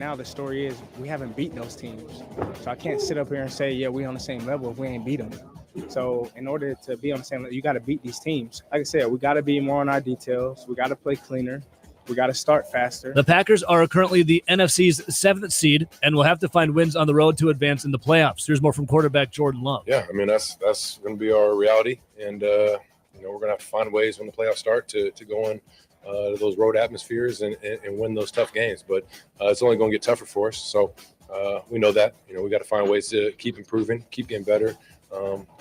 Now the story is we haven't beat those teams. So I can't sit up here and say, yeah, we on the same level if we ain't beat them. So in order to be on the same level, you got to beat these teams. Like I said, we got to be more on our details. We got to play cleaner. We got to start faster. The Packers are currently the NFC's 7th seed and will have to find wins on the road to advance in the playoffs. Here's more from quarterback Jordan Love. Yeah, I mean, that's going to be our reality. And, we're going to have to find ways when the playoffs start to go in those road atmospheres and win those tough games. But it's only going to get tougher for us. So we know that. We got to find ways to keep improving, keep getting better,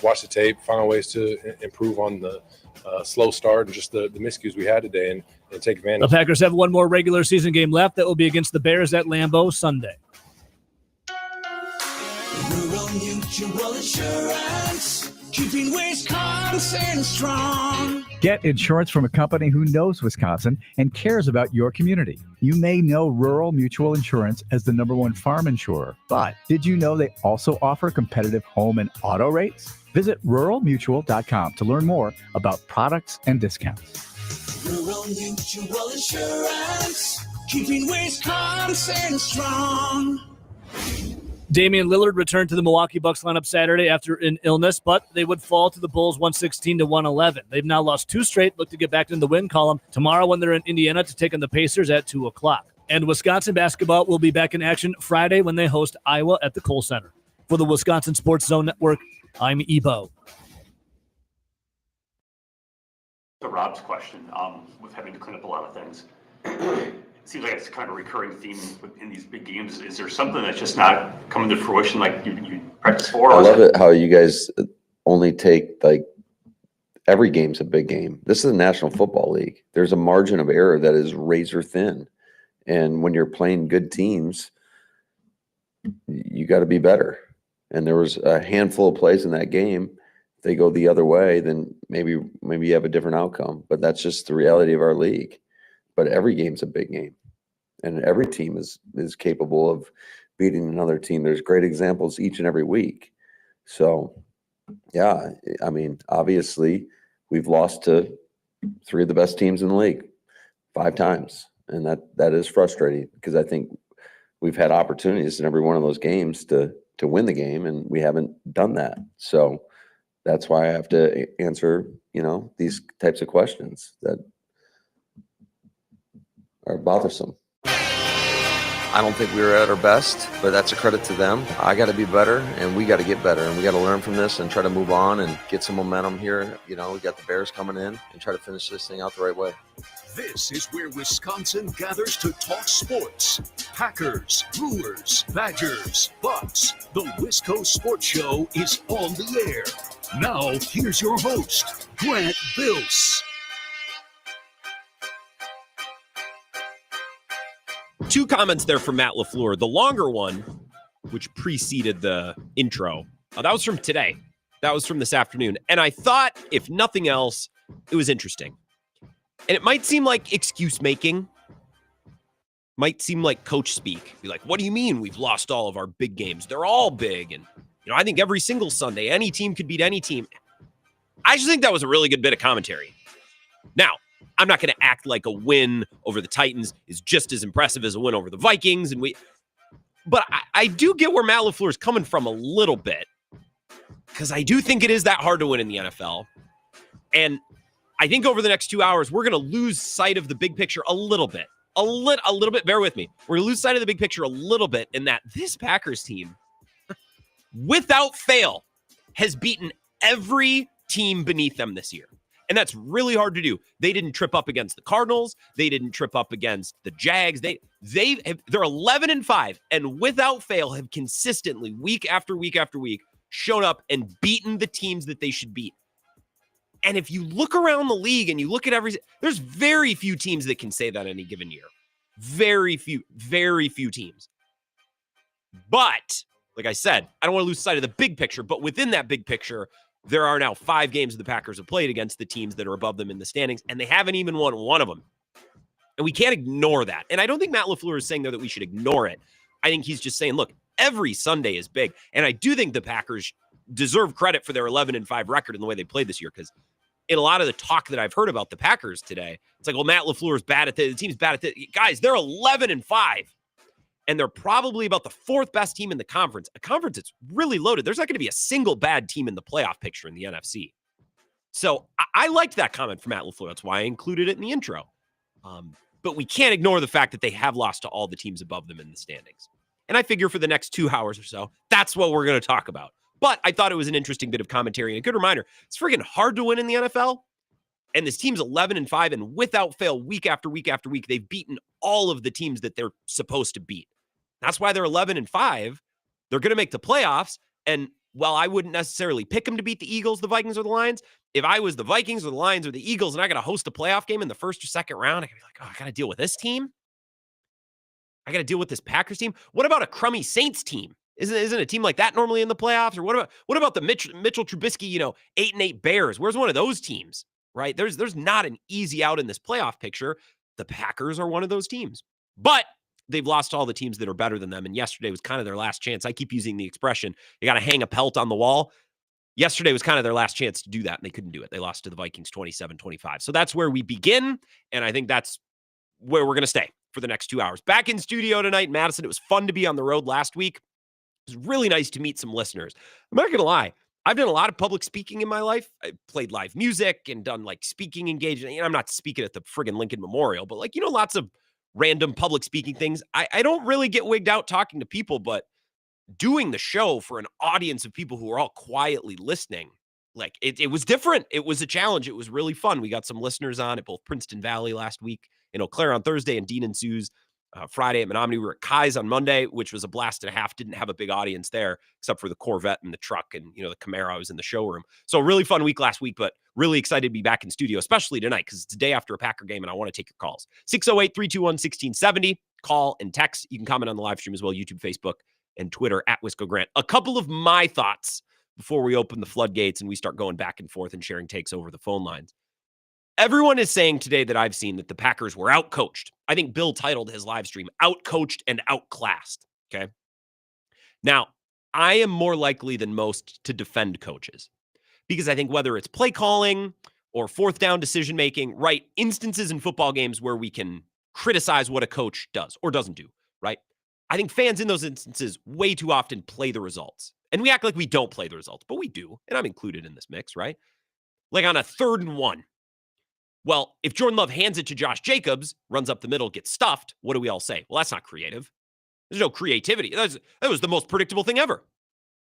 watch the tape, find ways to improve on the slow start and just the miscues we had today and take advantage. The Packers have one more regular season game left. That will be against the Bears at Lambeau Sunday. Rural Mutual Insurance, keeping Wisconsin strong. Get insurance from a company who knows Wisconsin and cares about your community. You may know Rural Mutual Insurance as the #1 farm insurer, but did you know they also offer competitive home and auto rates? Visit ruralmutual.com to learn more about products and discounts. Rural Mutual Insurance, keeping Wisconsin strong. Damian Lillard returned to the Milwaukee Bucks lineup Saturday after an illness, but they would fall to the Bulls 116-111. They've now lost 2 straight, look to get back in the win column tomorrow when they're in Indiana to take on the Pacers at 2 o'clock. And Wisconsin basketball will be back in action Friday when they host Iowa at the Kohl Center. For the Wisconsin Sports Zone Network, I'm Ebo. To Rob's question, with having to clean up a lot of things, it seems like it's kind of a recurring theme in these big games. Is there something that's just not coming to fruition like you practice for? I love it how you guys only take, like, every game's a big game. This is the National Football League. There's a margin of error that is razor thin. And when you're playing good teams, you got to be better. And there was a handful of plays in that game. If they go the other way, then maybe you have a different outcome. But that's just the reality of our league. But every game's a big game. And every team is capable of beating another team. There's great examples each and every week. So, yeah, I mean, obviously, we've lost to 3 of the best teams in the league 5 times. And that is frustrating because I think we've had opportunities in every one of those games to win the game, and we haven't done that. So that's why I have to answer, these types of questions that are bothersome. I don't think we were at our best, but that's a credit to them. I got to be better, and we got to get better, and we got to learn from this and try to move on and get some momentum here. We got the Bears coming in and try to finish this thing out the right way. This is where Wisconsin gathers to talk sports. Packers, Brewers, Badgers, Bucks. The Wisco Sports Show is on the air. Now, here's your host, Grant Bills. 2 comments there from Matt LaFleur. The longer one, which preceded the intro, that was from today. That was from this afternoon. And I thought, if nothing else, it was interesting. And it might seem like excuse making, might seem like coach speak. Be like, what do you mean we've lost all of our big games? They're all big. And, I think every single Sunday, any team could beat any team. I just think that was a really good bit of commentary. Now, I'm not going to act like a win over the Titans is just as impressive as a win over the Vikings. But I do get where Matt LaFleur is coming from a little bit, because I do think it is that hard to win in the NFL. And I think over the next 2 hours, we're going to lose sight of the big picture a little bit. A little bit. Bear with me. We're going to lose sight of the big picture a little bit in that this Packers team, without fail, has beaten every team beneath them this year. And that's really hard to do. They didn't trip up against the Cardinals. They didn't trip up against the Jags. They're 11-5, and without fail have consistently, week after week after week, shown up and beaten the teams that they should beat. And if you look around the league and you look at there's very few teams that can say that any given year. Very few teams. But, like I said, I don't want to lose sight of the big picture, but within that big picture, there are now 5 games the Packers have played against the teams that are above them in the standings, and they haven't even won one of them. And we can't ignore that. And I don't think Matt LaFleur is saying, though, that we should ignore it. I think he's just saying, look, every Sunday is big. And I do think the Packers deserve credit for their 11-5 record in the way they played this year, because in a lot of the talk that I've heard about the Packers today, it's like, well, Matt LaFleur is bad at the team's bad at the guys. They're 11-5. and they're probably about the 4th best team in the conference, a conference that's really loaded. There's not going to be a single bad team in the playoff picture in the NFC. So I liked that comment from Matt LaFleur. That's why I included it in the intro. But we can't ignore the fact that they have lost to all the teams above them in the standings. And I figure for the next 2 hours or so, that's what we're going to talk about. But I thought it was an interesting bit of commentary and a good reminder. It's friggin' hard to win in the NFL. And this team's 11-5, and without fail, week after week after week, they've beaten all of the teams that they're supposed to beat. That's why they're 11-5. They're going to make the playoffs. And while I wouldn't necessarily pick them to beat the Eagles, the Vikings, or the Lions, if I was the Vikings or the Lions or the Eagles and I got to host a playoff game in the first or second round, I could be like, oh, I got to deal with this team. I got to deal with this Packers team. What about a crummy Saints team? Isn't a team like that normally in the playoffs? Or what about the Mitchell Trubisky, 8-8 Bears? Where's one of those teams? Right? There's not an easy out in this playoff picture. The Packers are one of those teams. But they've lost to all the teams that are better than them. And yesterday was kind of their last chance. I keep using the expression, you got to hang a pelt on the wall. Yesterday was kind of their last chance to do that, and they couldn't do it. They lost to the Vikings 27-25. So that's where we begin, and I think that's where we're going to stay for the next 2 hours. Back in studio tonight in Madison. It was fun to be on the road last week. It was really nice to meet some listeners. I'm not going to lie. I've done a lot of public speaking in my life. I played live music and done speaking engagement. I'm not speaking at the friggin' Lincoln Memorial, but lots of random public speaking things. I don't really get wigged out talking to people, but doing the show for an audience of people who are all quietly listening, it was different. It was a challenge. It was really fun. We got some listeners on at both Princeton Valley last week, in Eau Claire on Thursday, and Dean and Sue's Friday at Menominee. We were at Kai's on Monday, which was a blast and a half. Didn't have a big audience there, except for the Corvette and the truck and, the Camaro. I was in the showroom. So a really fun week last week, but really excited to be back in studio, especially tonight, because it's the day after a Packer game, and I want to take your calls. 608-321-1670. Call and text. You can comment on the live stream as well, YouTube, Facebook, and Twitter at Wisco Grant. A couple of my thoughts before we open the floodgates and we start going back and forth and sharing takes over the phone lines. Everyone is saying today that I've seen that the Packers were outcoached. I think Bill titled his live stream, Outcoached and Outclassed. Okay. Now, I am more likely than most to defend coaches because I think whether it's play calling or 4th down decision making, right? Instances in football games where we can criticize what a coach does or doesn't do, right? I think fans in those instances way too often play the results. And we act like we don't play the results, but we do. And I'm included in this mix, right? Like on a 3rd and 1. Well, if Jordan Love hands it to Josh Jacobs, runs up the middle, gets stuffed, what do we all say? Well, that's not creative. There's no creativity. That was the most predictable thing ever.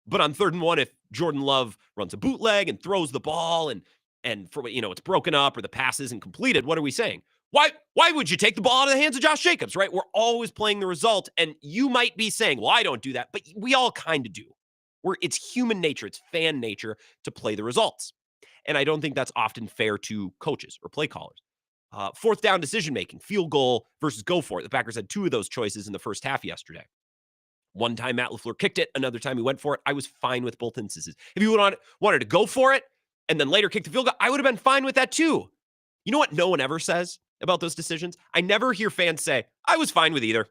But on 3rd and 1, if Jordan Love runs a bootleg and throws the ball and for it's broken up or the pass isn't completed, what are we saying? Why would you take the ball out of the hands of Josh Jacobs, right? We're always playing the result, and you might be saying, well, I don't do that, but we all kind of do. It's human nature, it's fan nature to play the results. And I don't think that's often fair to coaches or play callers. 4th down decision-making, field goal versus go for it. The Packers had 2 of those choices in the first half yesterday. One time Matt LaFleur kicked it, another time he went for it. I was fine with both instances. If he wanted to go for it and then later kick the field goal, I would have been fine with that too. You know what no one ever says about those decisions? I never hear fans say, I was fine with either,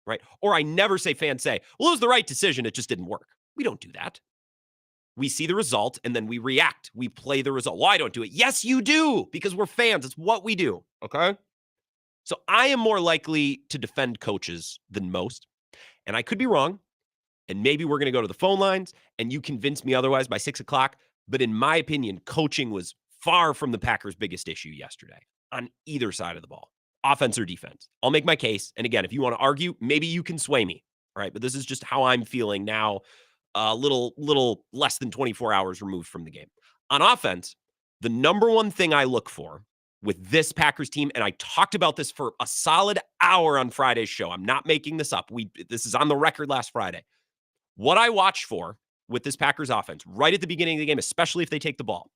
right? Or I never say fans say, well, it was the right decision, it just didn't work. We don't do that. We see the result and then we react. We play the result. Well, I don't do it. Yes, you do, because we're fans. It's what we do, okay? So I am more likely to defend coaches than most, and I could be wrong, and maybe we're going to go to the phone lines and you convince me otherwise by 6 o'clock, but in my opinion, coaching was far from the Packers' biggest issue yesterday on either side of the ball, offense or defense. I'll make my case, and again, if you want to argue, maybe you can sway me, all right? But this is just how I'm feeling now, a little less than 24 hours removed from the game. On offense, the number one thing I look for with this Packers team, and I talked about this for a solid hour on Friday's show. I'm not making this up. This is on the record last Friday. What I watch for with this Packers offense right at the beginning of the game, especially if they take the ball,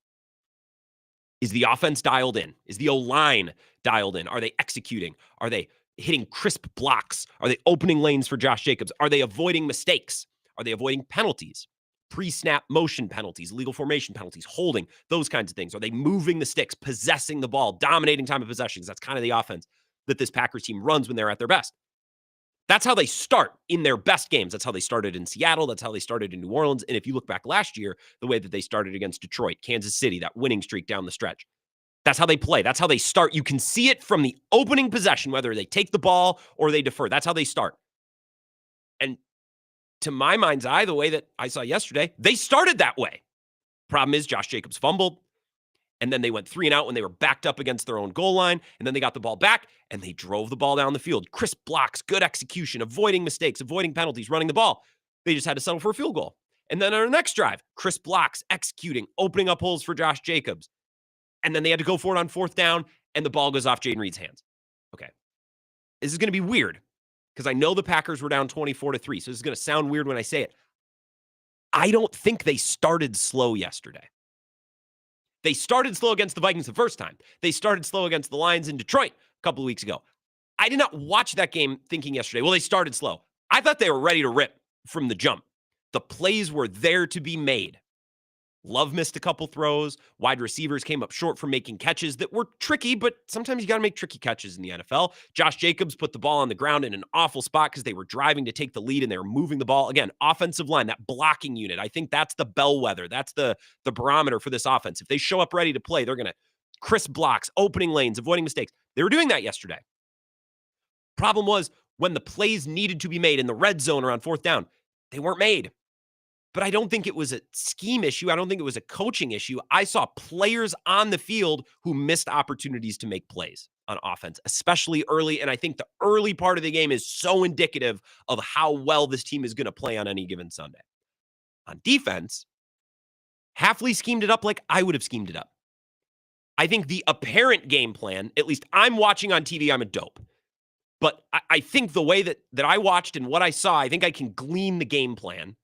is the offense dialed in? Is the O-line dialed in? Are they executing? Are they hitting crisp blocks? Are they opening lanes for Josh Jacobs? Are they avoiding mistakes? Are they avoiding penalties, pre-snap motion penalties, legal formation penalties, holding, those kinds of things? Are they moving the sticks, possessing the ball, dominating time of possession? That's kind of the offense that this Packers team runs when they're at their best. That's how they start in their best games. That's how they started in Seattle. That's how they started in New Orleans. And if you look back last year, the way that they started against Detroit, Kansas City, that winning streak down the stretch, that's how they play. That's how they start. You can see it from the opening possession, whether they take the ball or they defer. That's how they start. And to my mind's eye, the way that I saw yesterday, they started that way. Problem is, Josh Jacobs fumbled, and then they went 3 and out when they were backed up against their own goal line, and then they got the ball back, and they drove the ball down the field. Crisp blocks, good execution, avoiding mistakes, avoiding penalties, running the ball. They just had to settle for a field goal. And then on the next drive, crisp blocks, executing, opening up holes for Josh Jacobs. And then they had to go for it on 4th down, and the ball goes off Jaden Reed's hands. Okay. This is going to be weird because I know the Packers were down 24-3, so this is going to sound weird when I say it. I don't think they started slow yesterday. They started slow against the Vikings the first time. They started slow against the Lions in Detroit a couple of weeks ago. I did not watch that game thinking yesterday, well, they started slow. I thought they were ready to rip from the jump. The plays were there to be made. Love missed a couple throws. Wide receivers came up short for making catches that were tricky, but sometimes you got to make tricky catches in the NFL. Josh Jacobs put the ball on the ground in an awful spot because they were driving to take the lead and they were moving the ball. Again, offensive line, that blocking unit. I think that's the bellwether. That's the barometer for this offense. If they show up ready to play, they're going to crisp blocks, opening lanes, avoiding mistakes. They were doing that yesterday. Problem was when the plays needed to be made in the red zone or on 4th down, they weren't made. But I don't think it was a scheme issue. I don't think it was a coaching issue. I saw players on the field who missed opportunities to make plays on offense, especially early. And I think the early part of the game is so indicative of how well this team is going to play on any given Sunday. On defense, Hafley schemed it up like I would have schemed it up. I think the apparent game plan, at least I'm watching on TV, I'm a dope. But I think the way that I watched and what I saw, I think I can glean the game plan.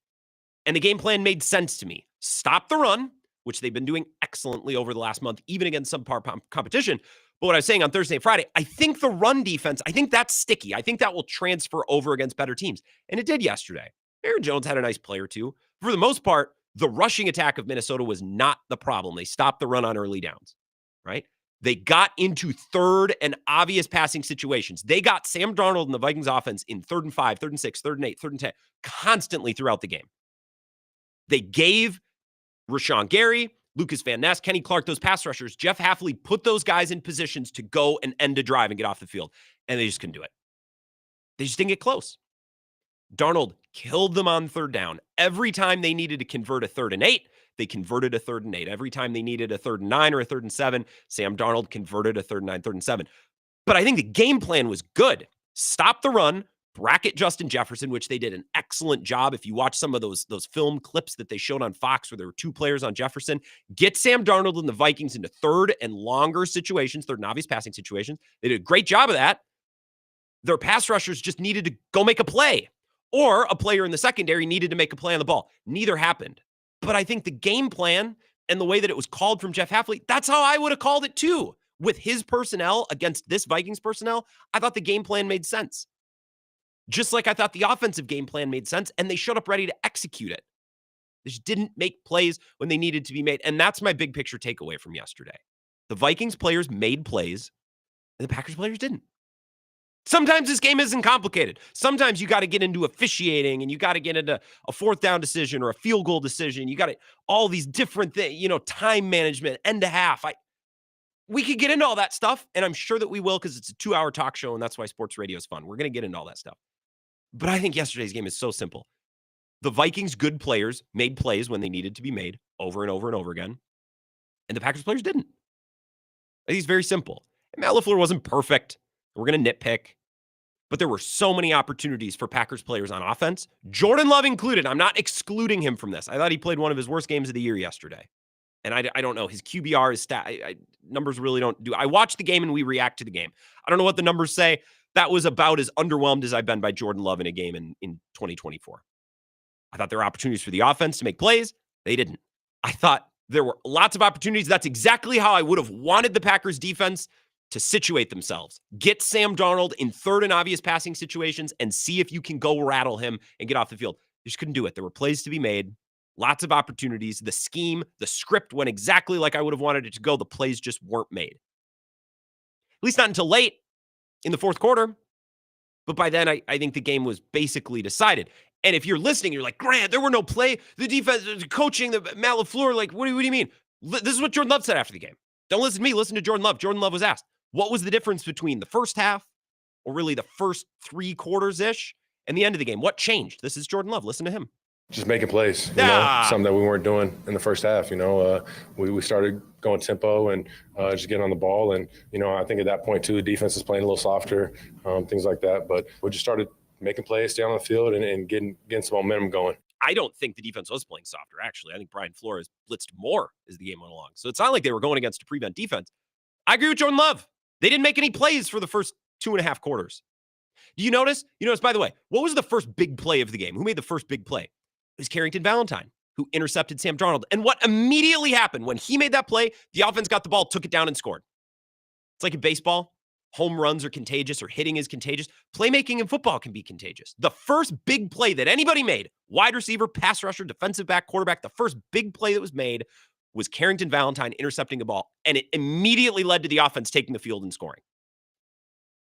And the game plan made sense to me. Stop the run, which they've been doing excellently over the last month, even against subpar competition. But what I was saying on Thursday and Friday, I think the run defense, I think that's sticky. I think that will transfer over against better teams. And it did yesterday. Aaron Jones had a nice play or two. For the most part, the rushing attack of Minnesota was not the problem. They stopped the run on early downs, right? They got into 3rd and obvious passing situations. They got Sam Darnold and the Vikings offense in 3rd and 5, 3rd and 6, 3rd and 8, 3rd and 10, constantly throughout the game. They gave Rashawn Gary, Lucas Van Ness, Kenny Clark, those pass rushers. Jeff Hafley put those guys in positions to go and end a drive and get off the field, and they just couldn't do it. They just didn't get close. Darnold killed them on 3rd down. Every time they needed to convert a 3rd and 8, they converted a 3rd and 8. Every time they needed a 3rd and 9 or a 3rd and 7, Sam Darnold converted a 3rd and 9, 3rd and 7. But I think the game plan was good. Stop the run, bracket Justin Jefferson, which they did an excellent job. If you watch some of those film clips that they showed on Fox where there were 2 players on Jefferson, get Sam Darnold and the Vikings into 3rd and longer situations, 3rd and obvious passing situations. They did a great job of that. Their pass rushers just needed to go make a play, or a player in the secondary needed to make a play on the ball. Neither happened. But I think the game plan and the way that it was called from Jeff Hafley, that's how I would have called it too. With his personnel against this Vikings personnel, I thought the game plan made sense. Just like I thought the offensive game plan made sense, and they showed up ready to execute it. They just didn't make plays when they needed to be made. And that's my big picture takeaway from yesterday. The Vikings players made plays, and the Packers players didn't. Sometimes this game isn't complicated. Sometimes you got to get into officiating, and you got to get into a 4th down decision or a field goal decision. You got to all these different things, time management, end to half. We could get into all that stuff, and I'm sure that we will because it's a 2-hour talk show, and that's why sports radio is fun. We're going to get into all that stuff. But I think yesterday's game is so simple. The Vikings' good players made plays when they needed to be made over and over and over again, and the Packers players didn't. I think it's very simple. And Matt LaFleur wasn't perfect. We're going to nitpick. But there were so many opportunities for Packers players on offense, Jordan Love included. I'm not excluding him from this. I thought he played one of his worst games of the year yesterday. And I don't know. His QBR, his stat, numbers really don't do. I watched the game and we react to the game. I don't know what the numbers say. That was about as underwhelmed as I've been by Jordan Love in a game in 2024. I thought there were opportunities for the offense to make plays. They didn't. I thought there were lots of opportunities. That's exactly how I would have wanted the Packers defense to situate themselves. Get Sam Darnold in 3rd and obvious passing situations and see if you can go rattle him and get off the field. You just couldn't do it. There were plays to be made, lots of opportunities. The scheme, the script went exactly like I would have wanted it to go. The plays just weren't made. At least not until late in the 4th quarter. But by then, I think the game was basically decided. And if you're listening, you're like, Grant, there were no play. The defense, the coaching, the Matt LaFleur, like, what do you mean? This is what Jordan Love said after the game. Don't listen to me. Listen to Jordan Love. Jordan Love was asked, what was the difference between the first half, or really the first 3 quarters-ish, And the end of the game, what changed? This is Jordan Love. Listen to him. Just making plays, you know, something that we weren't doing in the first half. You know, we started going tempo and just getting on the ball. And, you know, I think at that point, too, the defense is playing a little softer, things like that. But we just started making plays, staying on the field, and getting some momentum going. I don't think the defense was playing softer, actually. I think Brian Flores blitzed more as the game went along. So it's not like they were going against a prevent defense. I agree with Jordan Love. They didn't make any plays for the first 2.5 quarters. Do you notice? By the way, what was the first big play of the game? Who made the first big play? It was Carrington Valentine, who intercepted Sam Darnold. And what immediately happened when he made that play, the offense got the ball, took it down, and scored. It's like in baseball. Home runs are contagious or hitting is contagious. Playmaking in football can be contagious. The first big play that anybody made, wide receiver, pass rusher, defensive back, quarterback, the first big play that was made was Carrington Valentine intercepting a ball. And it immediately led to the offense taking the field and scoring.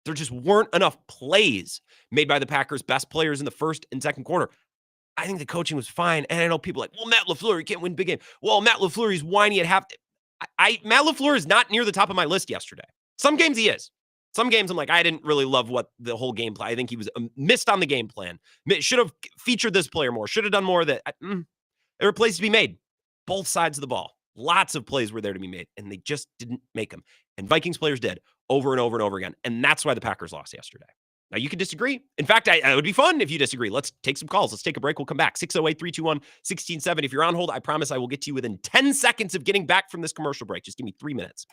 There just weren't enough plays made by the Packers' best players in the first and second quarter. I think the coaching was fine. And I know people are like, well, Matt LaFleur, you can't win big game. Well, Matt LaFleur, he's whiny at half. Matt LaFleur is not near the top of my list yesterday. Some games he is. Some games I'm like, I didn't really love what the whole game plan. I think he was missed on the game plan. Should have featured this player more. Should have done more of that. There were plays to be made. Both sides of the ball. Lots of plays were there to be made, and they just didn't make them. And Vikings players did over and over and over again. And that's why the Packers lost yesterday. Now, you could disagree. In fact, it would be fun if you disagree. Let's take some calls. Let's take a break. We'll come back. 608-321-1670. If you're on hold, I promise I will get to you within 10 seconds of getting back from this commercial break. Just give me 3 minutes.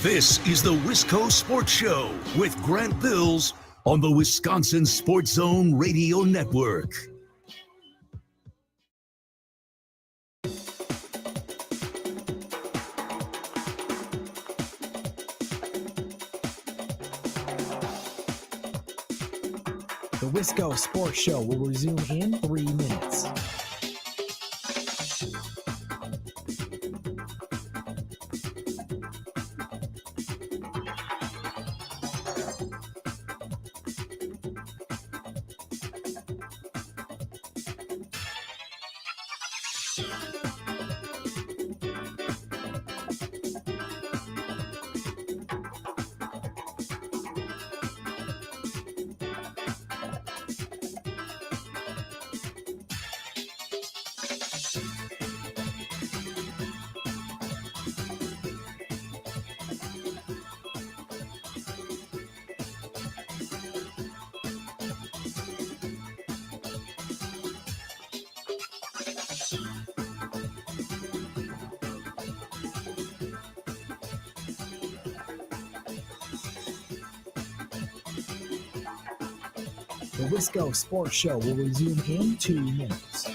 This is the Wisco Sports Show with Grant Bills on the Wisconsin Sports Zone Radio Network. The Wisco Sports Show will resume in 3 minutes. The Wisco Sports Show will resume in 2 minutes.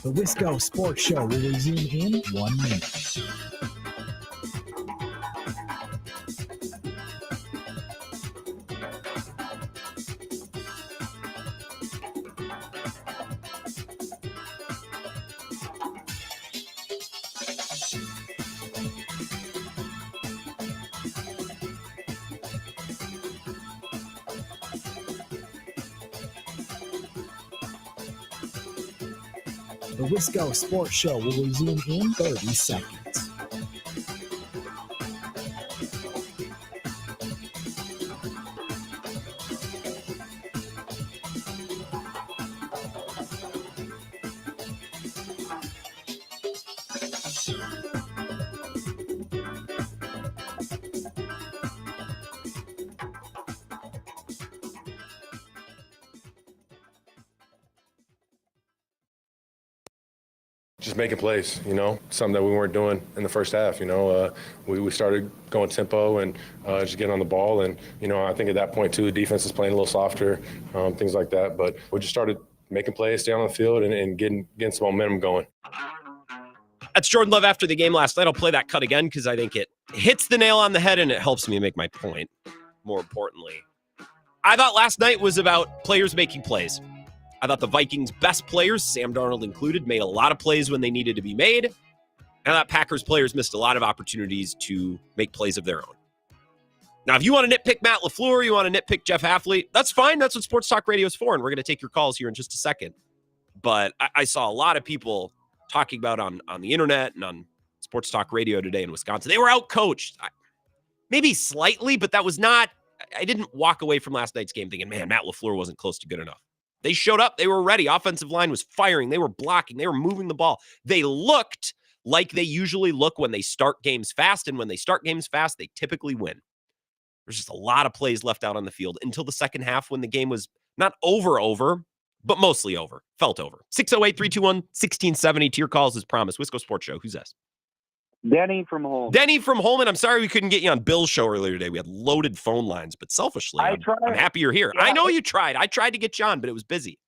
The Wisco Sports Show will resume in 1 minute. The Wisco Sports Show will resume in 30 seconds. just making plays, something that we weren't doing in the first half. We started going tempo and just getting on the ball. And, I think at that point, too, the defense is playing a little softer, things like that. But we just started making plays, staying on the field, and getting some momentum going. That's Jordan Love after the game last night. I'll play that cut again because I think it hits the nail on the head and it helps me make my point, more importantly. I thought last night was about players making plays. I thought the Vikings' best players, Sam Darnold included, made a lot of plays when they needed to be made. And I thought Packers players missed a lot of opportunities to make plays of their own. Now, if you want to nitpick Matt LaFleur, you want to nitpick Jeff Hafley, that's fine. That's what Sports Talk Radio is for, and we're going to take your calls here in just a second. But I saw a lot of people talking about on the internet and on Sports Talk Radio today in Wisconsin. They were out-coached. Maybe slightly, but that was not – I didn't walk away from last night's game thinking, man, Matt LaFleur wasn't close to good enough. They showed up. They were ready. Offensive line was firing. They were blocking. They were moving the ball. They looked like they usually look when they start games fast, and when they start games fast, they typically win. There's just a lot of plays left out on the field until the second half when the game was not over, but mostly over. Felt over. 608-321-1670 to your calls as promised. Wisco Sports Show. Who's this? Denny from Holman. Denny from Holman. I'm sorry we couldn't get you on Bill's show earlier today. We had loaded phone lines, but selfishly, I'm happy you're here. Yeah. I know you tried. I tried to get you on, but it was busy.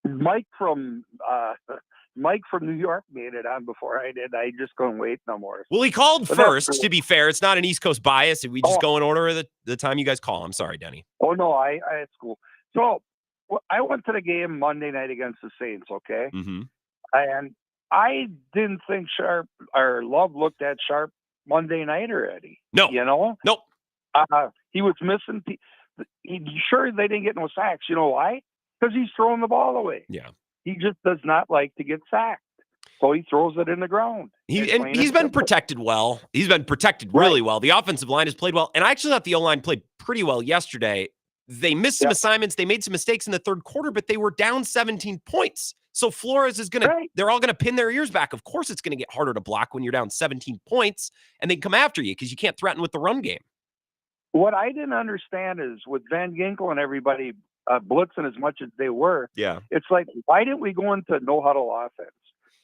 Mike from New York made it on before I did. I just couldn't wait no more. Well, he called first, to be fair. It's not an East Coast bias. We just go in order of the time you guys call. I'm sorry, Denny. Oh, no, it's cool. So I went to the game Monday night against the Saints, okay? Mm-hmm. And I didn't think Love looked that sharp Monday night already. No. Nope. He was missing. Sure, they didn't get no sacks. You know why? Because he's throwing the ball away. Yeah. He just does not like to get sacked. So he throws it in the ground. He's been protected well. He's been protected really well. The offensive line has played well. And I actually thought the O-line played pretty well yesterday. They missed some assignments. They made some mistakes in the third quarter, but they were down 17 points. So Flores is going to, they're all going to pin their ears back. Of course, it's going to get harder to block when you're down 17 points and they come after you because you can't threaten with the run game. What I didn't understand is with Van Ginkel and everybody blitzing as much as they were, it's like, why didn't we go into no huddle offense?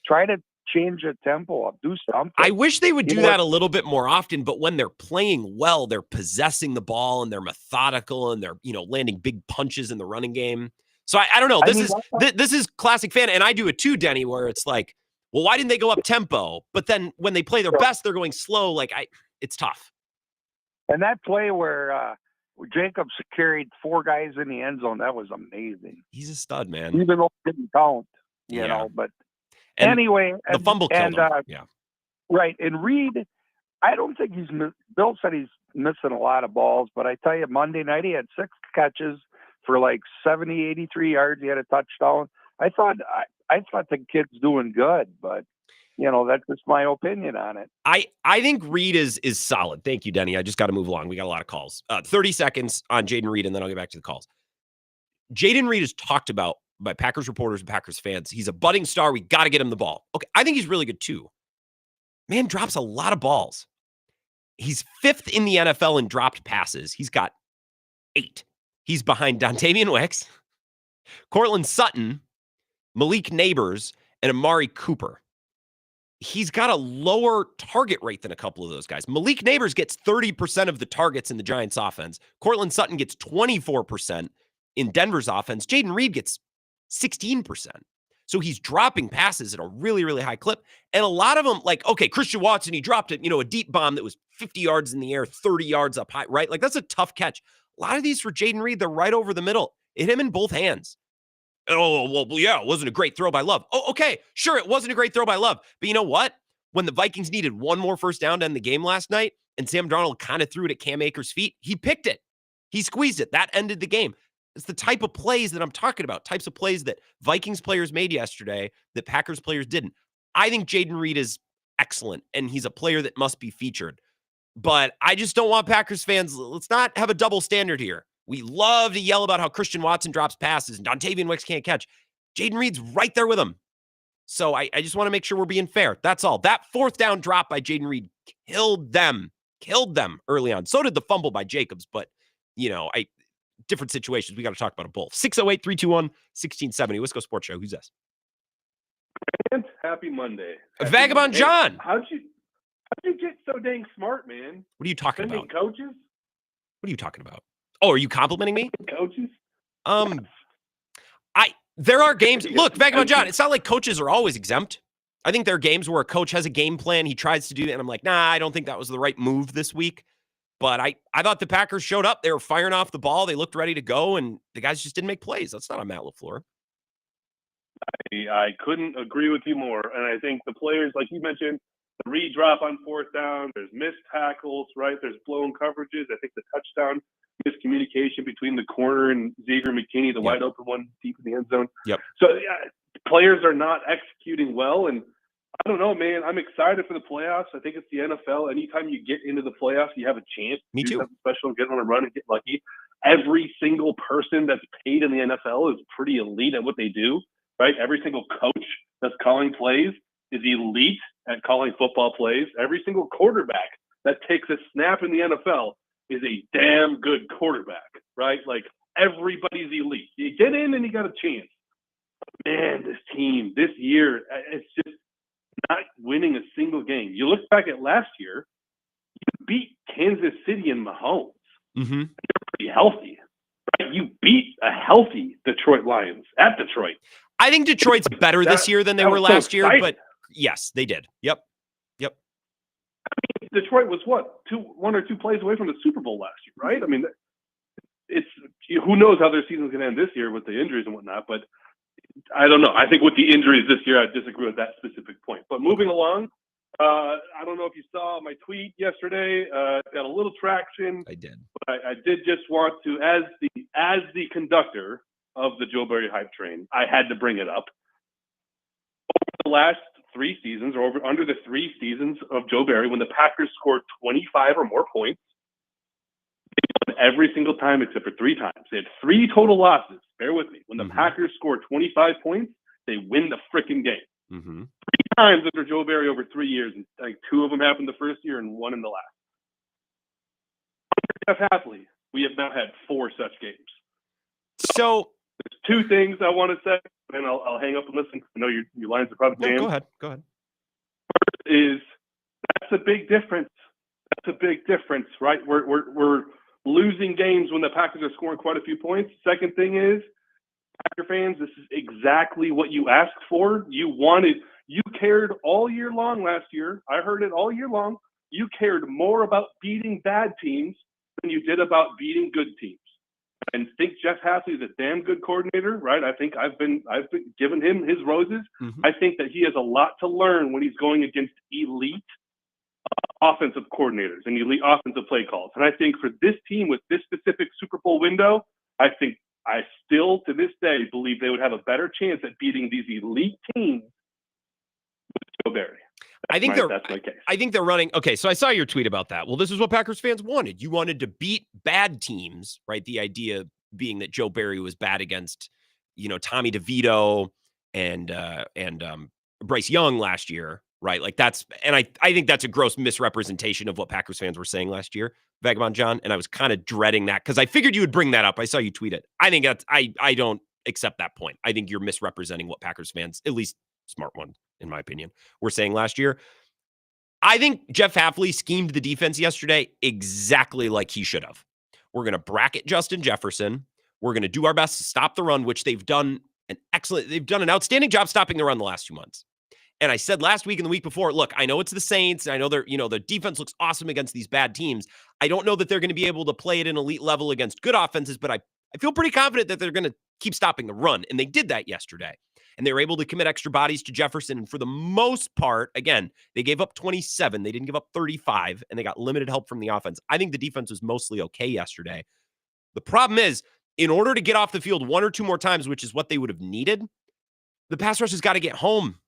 Try to change the tempo up, do something. I wish they would do that a little bit more often, but when they're playing well, they're possessing the ball and they're methodical and they're, landing big punches in the running game. So I don't know. This is classic fan, and I do it too, Denny, where it's like, well, why didn't they go up tempo? But then when they play their best, they're going slow. It's tough. And that play where Jacobs carried 4 guys in the end zone, that was amazing. He's a stud, man. Even though it didn't count, you know. But anyway, the fumble killed him. Right. And Reed, I don't think Bill said he's missing a lot of balls, but I tell you, Monday night he had 6 catches for 70, 83 yards. He had a touchdown. I thought the kid's doing good, but that's just my opinion on it. I think Reed is solid. Thank you, Denny. I just got to move along. We got a lot of calls. 30 seconds on Jaden Reed, and then I'll get back to the calls. Jaden Reed is talked about by Packers reporters and Packers fans. He's a budding star. We got to get him the ball. Okay, I think he's really good too. Man drops a lot of balls. He's 5th in the NFL in dropped passes. He's got 8. He's behind Dontavian Wicks, Cortland Sutton, Malik Neighbors, and Amari Cooper. He's got a lower target rate than a couple of those guys. Malik Neighbors gets 30% of the targets in the Giants offense. Cortland Sutton gets 24% in Denver's offense. Jaden Reed gets 16%. So he's dropping passes at a really, really high clip. And a lot of them, Christian Watson, he dropped it, a deep bomb that was 50 yards in the air, 30 yards up high, right? That's a tough catch. A lot of these for Jaden Reed, they're right over the middle. It hit him in both hands. Oh, well, yeah, it wasn't a great throw by Love. Oh, okay, sure, it wasn't a great throw by Love. But you know what? When the Vikings needed one more first down to end the game last night, and Sam Darnold kind of threw it at Cam Akers' feet, he picked it. He squeezed it. That ended the game. It's the type of plays that I'm talking about, types of plays that Vikings players made yesterday that Packers players didn't. I think Jaden Reed is excellent, and he's a player that must be featured. But I just don't want Packers fans, let's not have a double standard here. We love to yell about how Christian Watson drops passes and Dontavian Wicks can't catch. Jaden Reed's right there with him. So I just want to make sure we're being fair. That's all. That 4th down drop by Jaden Reed killed them early on. So did the fumble by Jacobs, but, different situations. We got to talk about them both. 608-321-1670. Wisco Sports Show. Who's this? Happy Monday. Vagabond Monday. John. Hey, how'd you get so dang smart, man? What are you talking Sending about? coaches? What are you talking about? Oh, are you complimenting me? Coaches? There are games. Look, Vagabond John, it's not like coaches are always exempt. I think there are games where a coach has a game plan, he tries to do it, and I'm like, nah, I don't think that was the right move this week. But I thought the Packers showed up. They were firing off the ball. They looked ready to go, and the guys just didn't make plays. That's not on Matt LaFleur. I couldn't agree with you more. And I think the players, like you mentioned, the redrop on fourth down, there's missed tackles, right? There's blown coverages. I think the touchdown miscommunication between the corner and Xavier McKinney, the wide open one deep in the end zone. Yep. So players are not executing well. And I don't know, man. I'm excited for the playoffs. I think it's the NFL. Anytime you get into the playoffs, you have a chance to do something special and get on a run and get lucky. Every single person that's paid in the NFL is pretty elite at what they do, right? Every single coach that's calling plays is elite at calling football plays. Every single quarterback that takes a snap in the NFL is a damn good quarterback, right? Like, everybody's elite. You get in and you got a chance. Man, this team, this year, it's just not winning a single game. You look back at last year, you beat Kansas City and Mahomes. Mm-hmm. You're pretty healthy. Right? You beat a healthy Detroit Lions at Detroit. I think Detroit's better this year than they were last year, but yes, they did. Yep. I mean, Detroit was one or two plays away from the Super Bowl last year, right? I mean, it's who knows how their season's going to end this year with the injuries and whatnot, but I don't know. I think with the injuries this year, I disagree with that specific point. But moving along, I don't know if you saw my tweet yesterday. Got a little traction. I did. But I did just want to, as the conductor of the Joe Barry hype train, I had to bring it up. Over the last 3 seasons, or under the 3 seasons of Joe Barry, when the Packers scored 25 or more points, they won every single time except for 3 times. They had 3 total losses. Bear with me. When the Packers scored 25 points, they win the freaking game. 3 times under Joe Barry over 3 years, and like 2 of them happened the first year and 1 in the last. Under Jeff Hafley, we have now had 4 such games. So there's 2 things I want to say, and I'll hang up and listen. I know your lines are probably jammed. Go ahead. First is, that's a big difference. That's a big difference, right? We're losing games when the Packers are scoring quite a few points. Second thing is, Packer fans, this is exactly what you asked for. You cared all year long last year. I heard it all year long. You cared more about beating bad teams than you did about beating good teams. And think Jeff Hafley is a damn good coordinator, right? I think I've been giving him his roses. I think that he has a lot to learn when he's going against elite offensive coordinators and elite offensive play calls. And I think for this team with this specific Super Bowl window, I still to this day believe they would have a better chance at beating these elite teams with Joe Barry. That's my case. I think they're running. Okay, so I saw your tweet about that. Well, this is what Packers fans wanted. You wanted to beat bad teams, right? The idea being that Joe Barry was bad against, Tommy DeVito and Bryce Young last year, right? Like I think that's a gross misrepresentation of what Packers fans were saying last year, Vagabond John. And I was kind of dreading that because I figured you would bring that up. I saw you tweet it. I think I don't accept that point. I think you're misrepresenting what Packers fans, at least smart one, in my opinion, were saying last year. I think Jeff Hafley schemed the defense yesterday exactly like he should have. We're going to bracket Justin Jefferson. We're going to do our best to stop the run, which they've done an outstanding job stopping the run the last 2 months. And I said last week and the week before, look, I know it's the Saints. And I know the defense looks awesome against these bad teams. I don't know that they're going to be able to play at an elite level against good offenses, but I feel pretty confident that they're going to keep stopping the run. And they did that yesterday. And they were able to commit extra bodies to Jefferson. And for the most part, again, they gave up 27. They didn't give up 35, and they got limited help from the offense. I think the defense was mostly okay yesterday. The problem is, in order to get off the field 1 or 2 more times, which is what they would have needed, the pass rush has got to get home.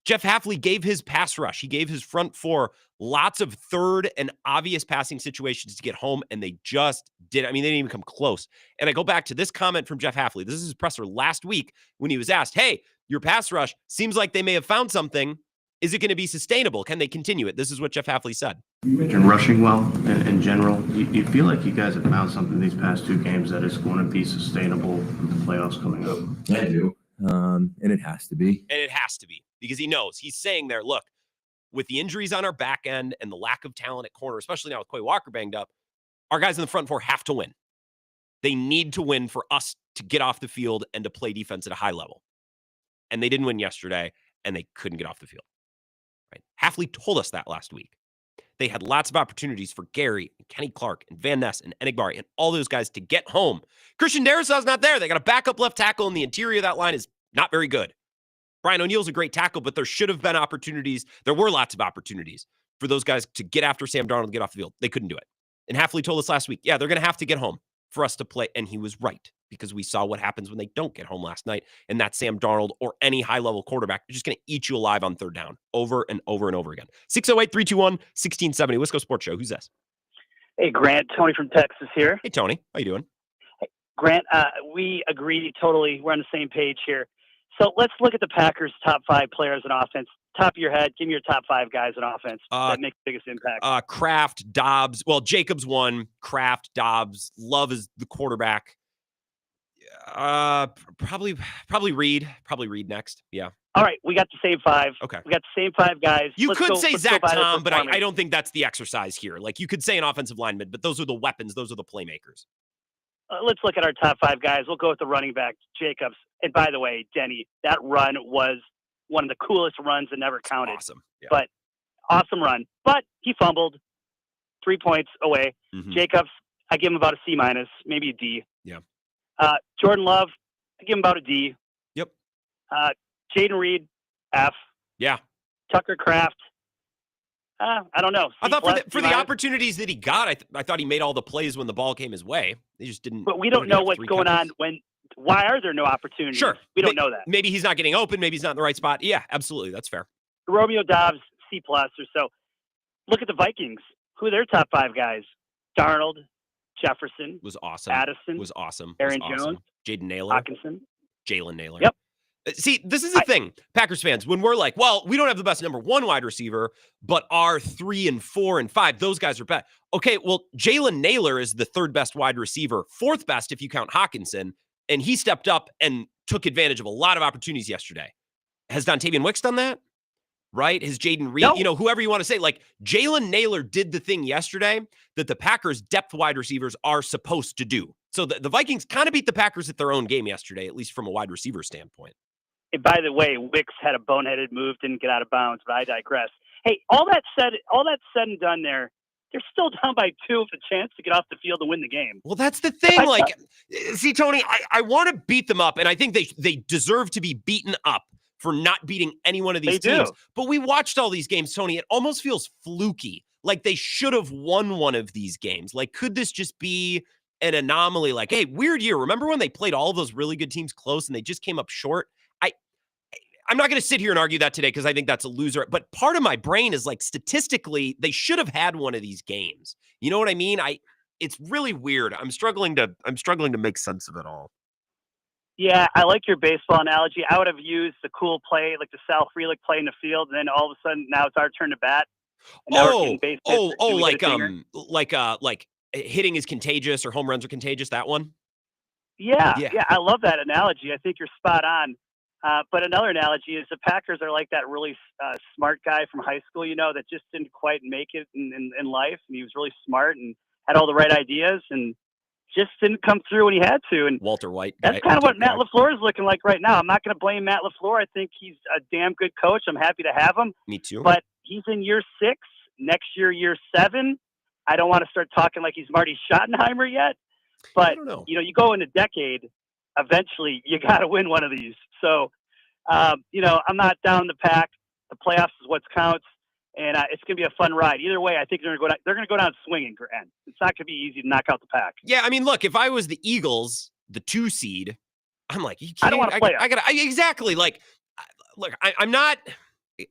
Jeff Hafley gave his pass rush. He gave his front 4 lots of third and obvious passing situations to get home, and they just did. I mean, they didn't even come close. And I go back to this comment from Jeff Hafley. This is his presser last week when he was asked, hey, your pass rush seems like they may have found something. Is it going to be sustainable? Can they continue it? This is what Jeff Hafley said. You mentioned rushing well in general. You feel like you guys have found something these past 2 games that is going to be sustainable with the playoffs coming up? I do. And it has to be. And it has to be because he knows. He's saying there, look, with the injuries on our back end and the lack of talent at corner, especially now with Quay Walker banged up, our guys in the front four have to win. They need to win for us to get off the field and to play defense at a high level. And they didn't win yesterday, and they couldn't get off the field. Right? Halfley told us that last week. They had lots of opportunities for Gary and Kenny Clark and Van Ness and Enigbari and all those guys to get home. Christian Darrisaw's not there. They got a backup left tackle, and the interior of that line is not very good. Brian O'Neill's a great tackle, but there should have been opportunities. There were lots of opportunities for those guys to get after Sam Darnold and get off the field. They couldn't do it. And Halfley told us last week, yeah, they're going to have to get home for us to play. And he was right because we saw what happens when they don't get home last night. And that Sam Darnold or any high-level quarterback is just going to eat you alive on third down over and over and over again. 608-321-1670, Wisco Sports Show. Who's this? Hey, Grant. Tony from Texas here. Hey, Tony. How you doing? Hey, Grant, we agree totally. We're on the same page here. So let's look at the Packers' top 5 players in offense. Top of your head, give me your top 5 guys in offense that make the biggest impact. Kraft, Dobbs. Well, Jacobs won. Kraft, Dobbs. Love is the quarterback. Probably Reed. Probably Reed next. Yeah. All right, we got the same 5. Okay. We got the same 5 guys. You could say Zach Tom, but I don't think that's the exercise here. Like, you could say an offensive lineman, but those are the weapons. Those are the playmakers. Let's look at our top 5 guys. We'll go with the running back, Jacobs. And by the way, Denny, that run was one of the coolest runs that never counted. Awesome. Yeah. But awesome run. But he fumbled 3 points away. Mm-hmm. Jacobs, I give him about a C-, maybe a D. Yeah. Jordan Love, I give him about a D. Yep. Jaden Reed, F. Yeah. Tucker Kraft, I don't know. I thought for the opportunities that he got, I thought he made all the plays when the ball came his way. They just didn't. But we don't know what's going on when. Why are there no opportunities? Sure. We don't know that. Maybe he's not getting open. Maybe he's not in the right spot. Yeah, absolutely. That's fair. Romeo Dobbs, C+ or so. Look at the Vikings. Who are their top 5 guys? Darnold, Jefferson. Was awesome. Addison. Was awesome. Aaron was awesome. Jones. Jaden Naylor. Hawkinson. Jalen Naylor. Yep. See, this is the thing, Packers fans, when we're like, well, we don't have the best number 1 wide receiver, but our 3 and 4 and 5, those guys are bad. Okay, well, Jalen Naylor is the 3rd best wide receiver, 4th best if you count Hawkinson, and he stepped up and took advantage of a lot of opportunities yesterday. Has Dontavian Wicks done that? Right? Has Jaden Reed, no. Whoever you want to say, like Jalen Naylor did the thing yesterday that the Packers depth wide receivers are supposed to do. So the Vikings kind of beat the Packers at their own game yesterday, at least from a wide receiver standpoint. And by the way, Wicks had a boneheaded move, didn't get out of bounds, but I digress. Hey, all that said and done there, they're still down by 2 with a chance to get off the field and win the game. Well, that's the thing. See, Tony, I want to beat them up, and I think they deserve to be beaten up for not beating any one of these teams. But we watched all these games, Tony. It almost feels fluky. Like they should have won one of these games. Like, could this just be an anomaly? Like, hey, weird year. Remember when they played all of those really good teams close and they just came up short? I'm not going to sit here and argue that today because I think that's a loser. But part of my brain is like, statistically, they should have had one of these games. You know what I mean? It's really weird. I'm struggling to make sense of it all. Yeah, I like your baseball analogy. I would have used the cool play, like the Sal Frelick play in the field, and then all of a sudden now it's our turn to bat. Like hitting is contagious or home runs are contagious. That one. Yeah, I love that analogy. I think you're spot on. But another analogy is the Packers are like that really smart guy from high school, that just didn't quite make it in life. And he was really smart and had all the right ideas and just didn't come through when he had to. And Walter White. That's kind of what Matt LaFleur is looking like right now. I'm not going to blame Matt LaFleur. I think he's a damn good coach. I'm happy to have him. Me too. But he's in year 6. Next year 7. I don't want to start talking like he's Marty Schottenheimer yet. But, you go in a decade, eventually you got to win one of these. So, I'm not down the Pack. The playoffs is what counts, and it's going to be a fun ride. Either way, I think they're going to go down swinging. Grant. It's not going to be easy to knock out the Pack. Yeah, I mean, look, if I was the Eagles, the 2 seed, I'm like, you can't. I don't want to play. Exactly. Like, look, I'm not,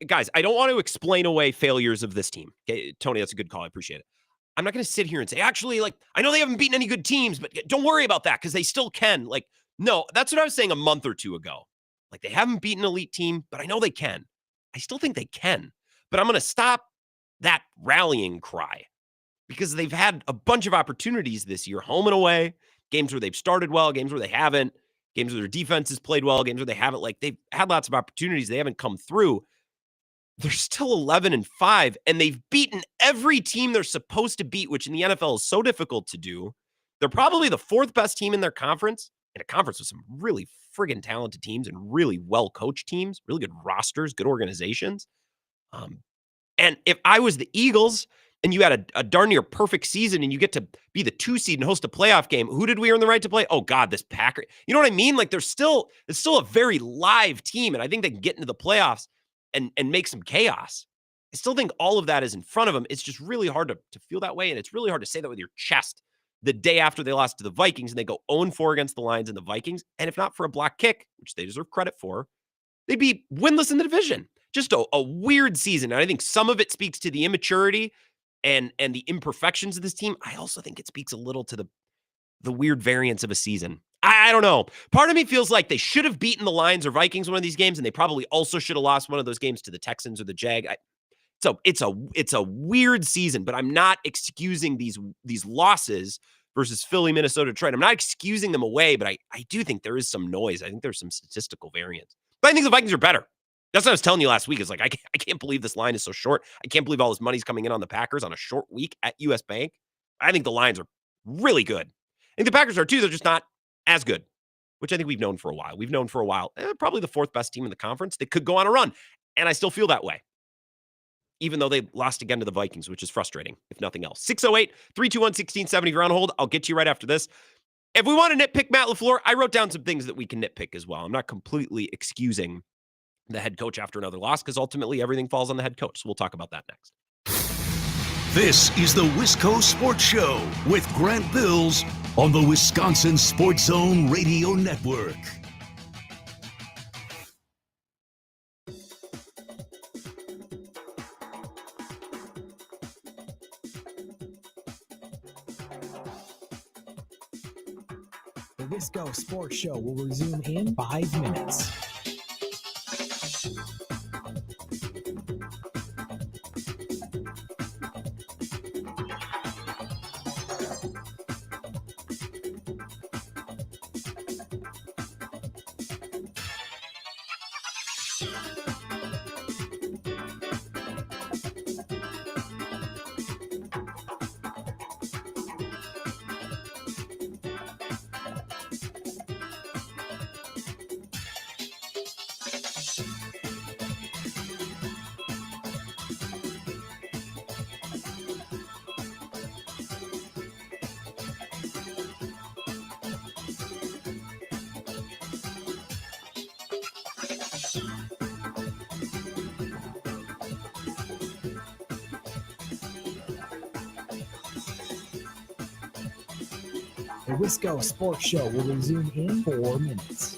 guys. I don't want to explain away failures of this team. Okay, Tony, that's a good call. I appreciate it. I'm not going to sit here and say, actually, like, I know they haven't beaten any good teams, but don't worry about that because they still can. Like, no, that's what I was saying a month or 2 ago. Like, they haven't beaten an elite team, but I know they can. I still think they can. But I'm going to stop that rallying cry because they've had a bunch of opportunities this year, home and away, games where they've started well, games where they haven't. games where their defense has played well, games where they haven't. Like, they've had lots of opportunities. They haven't come through. They're still 11-5, and they've beaten every team they're supposed to beat, which in the NFL is so difficult to do. They're probably the fourth best team in their conference, in a conference with some really friggin' talented teams and really well-coached teams, really good rosters, good organizations. And if I was the Eagles and you had a darn near perfect season and you get to be the 2 seed and host a playoff game, who did we earn the right to play? Oh, God, this Packer. You know what I mean? Like, it's still a very live team, and I think they can get into the playoffs and make some chaos. I still think all of that is in front of them. It's just really hard to feel that way, and it's really hard to say that with your chest the day after they lost to the Vikings, and they go 0-4 against the Lions and the Vikings, and if not for a block kick, which they deserve credit for, they'd be winless in the division. Just a weird season, and I think some of it speaks to the immaturity and the imperfections of this team. I also think it speaks a little to the weird variance of a season. I don't know. Part of me feels like they should have beaten the Lions or Vikings one of these games, and they probably also should have lost one of those games to the Texans or the Jag. So it's a weird season, but I'm not excusing these losses versus Philly, Minnesota, Detroit. I'm not excusing them away, but I do think there is some noise. I think there's some statistical variance. But I think the Vikings are better. That's what I was telling you last week. Is like, I can't believe this line is so short. I can't believe all this money's coming in on the Packers on a short week at US Bank. I think the Lions are really good. I think the Packers are too. They're just not as good, which I think we've known for a while. We've known for a while. Probably the fourth best team in the conference. They could go on a run, and I still feel that way, even though they lost again to the Vikings, which is frustrating, if nothing else. 608-321-1670. If you're on hold, I'll get to you right after this. If we want to nitpick Matt LaFleur, I wrote down some things that we can nitpick as well. I'm not completely excusing the head coach after another loss, because ultimately everything falls on the head coach. So we'll talk about that next. This is the Wisco Sports Show with Grant Bills on the Wisconsin Sports Zone Radio Network. The Wisco Sports Show will resume in 5 minutes. The Wisco Sports Show will resume in 4 minutes.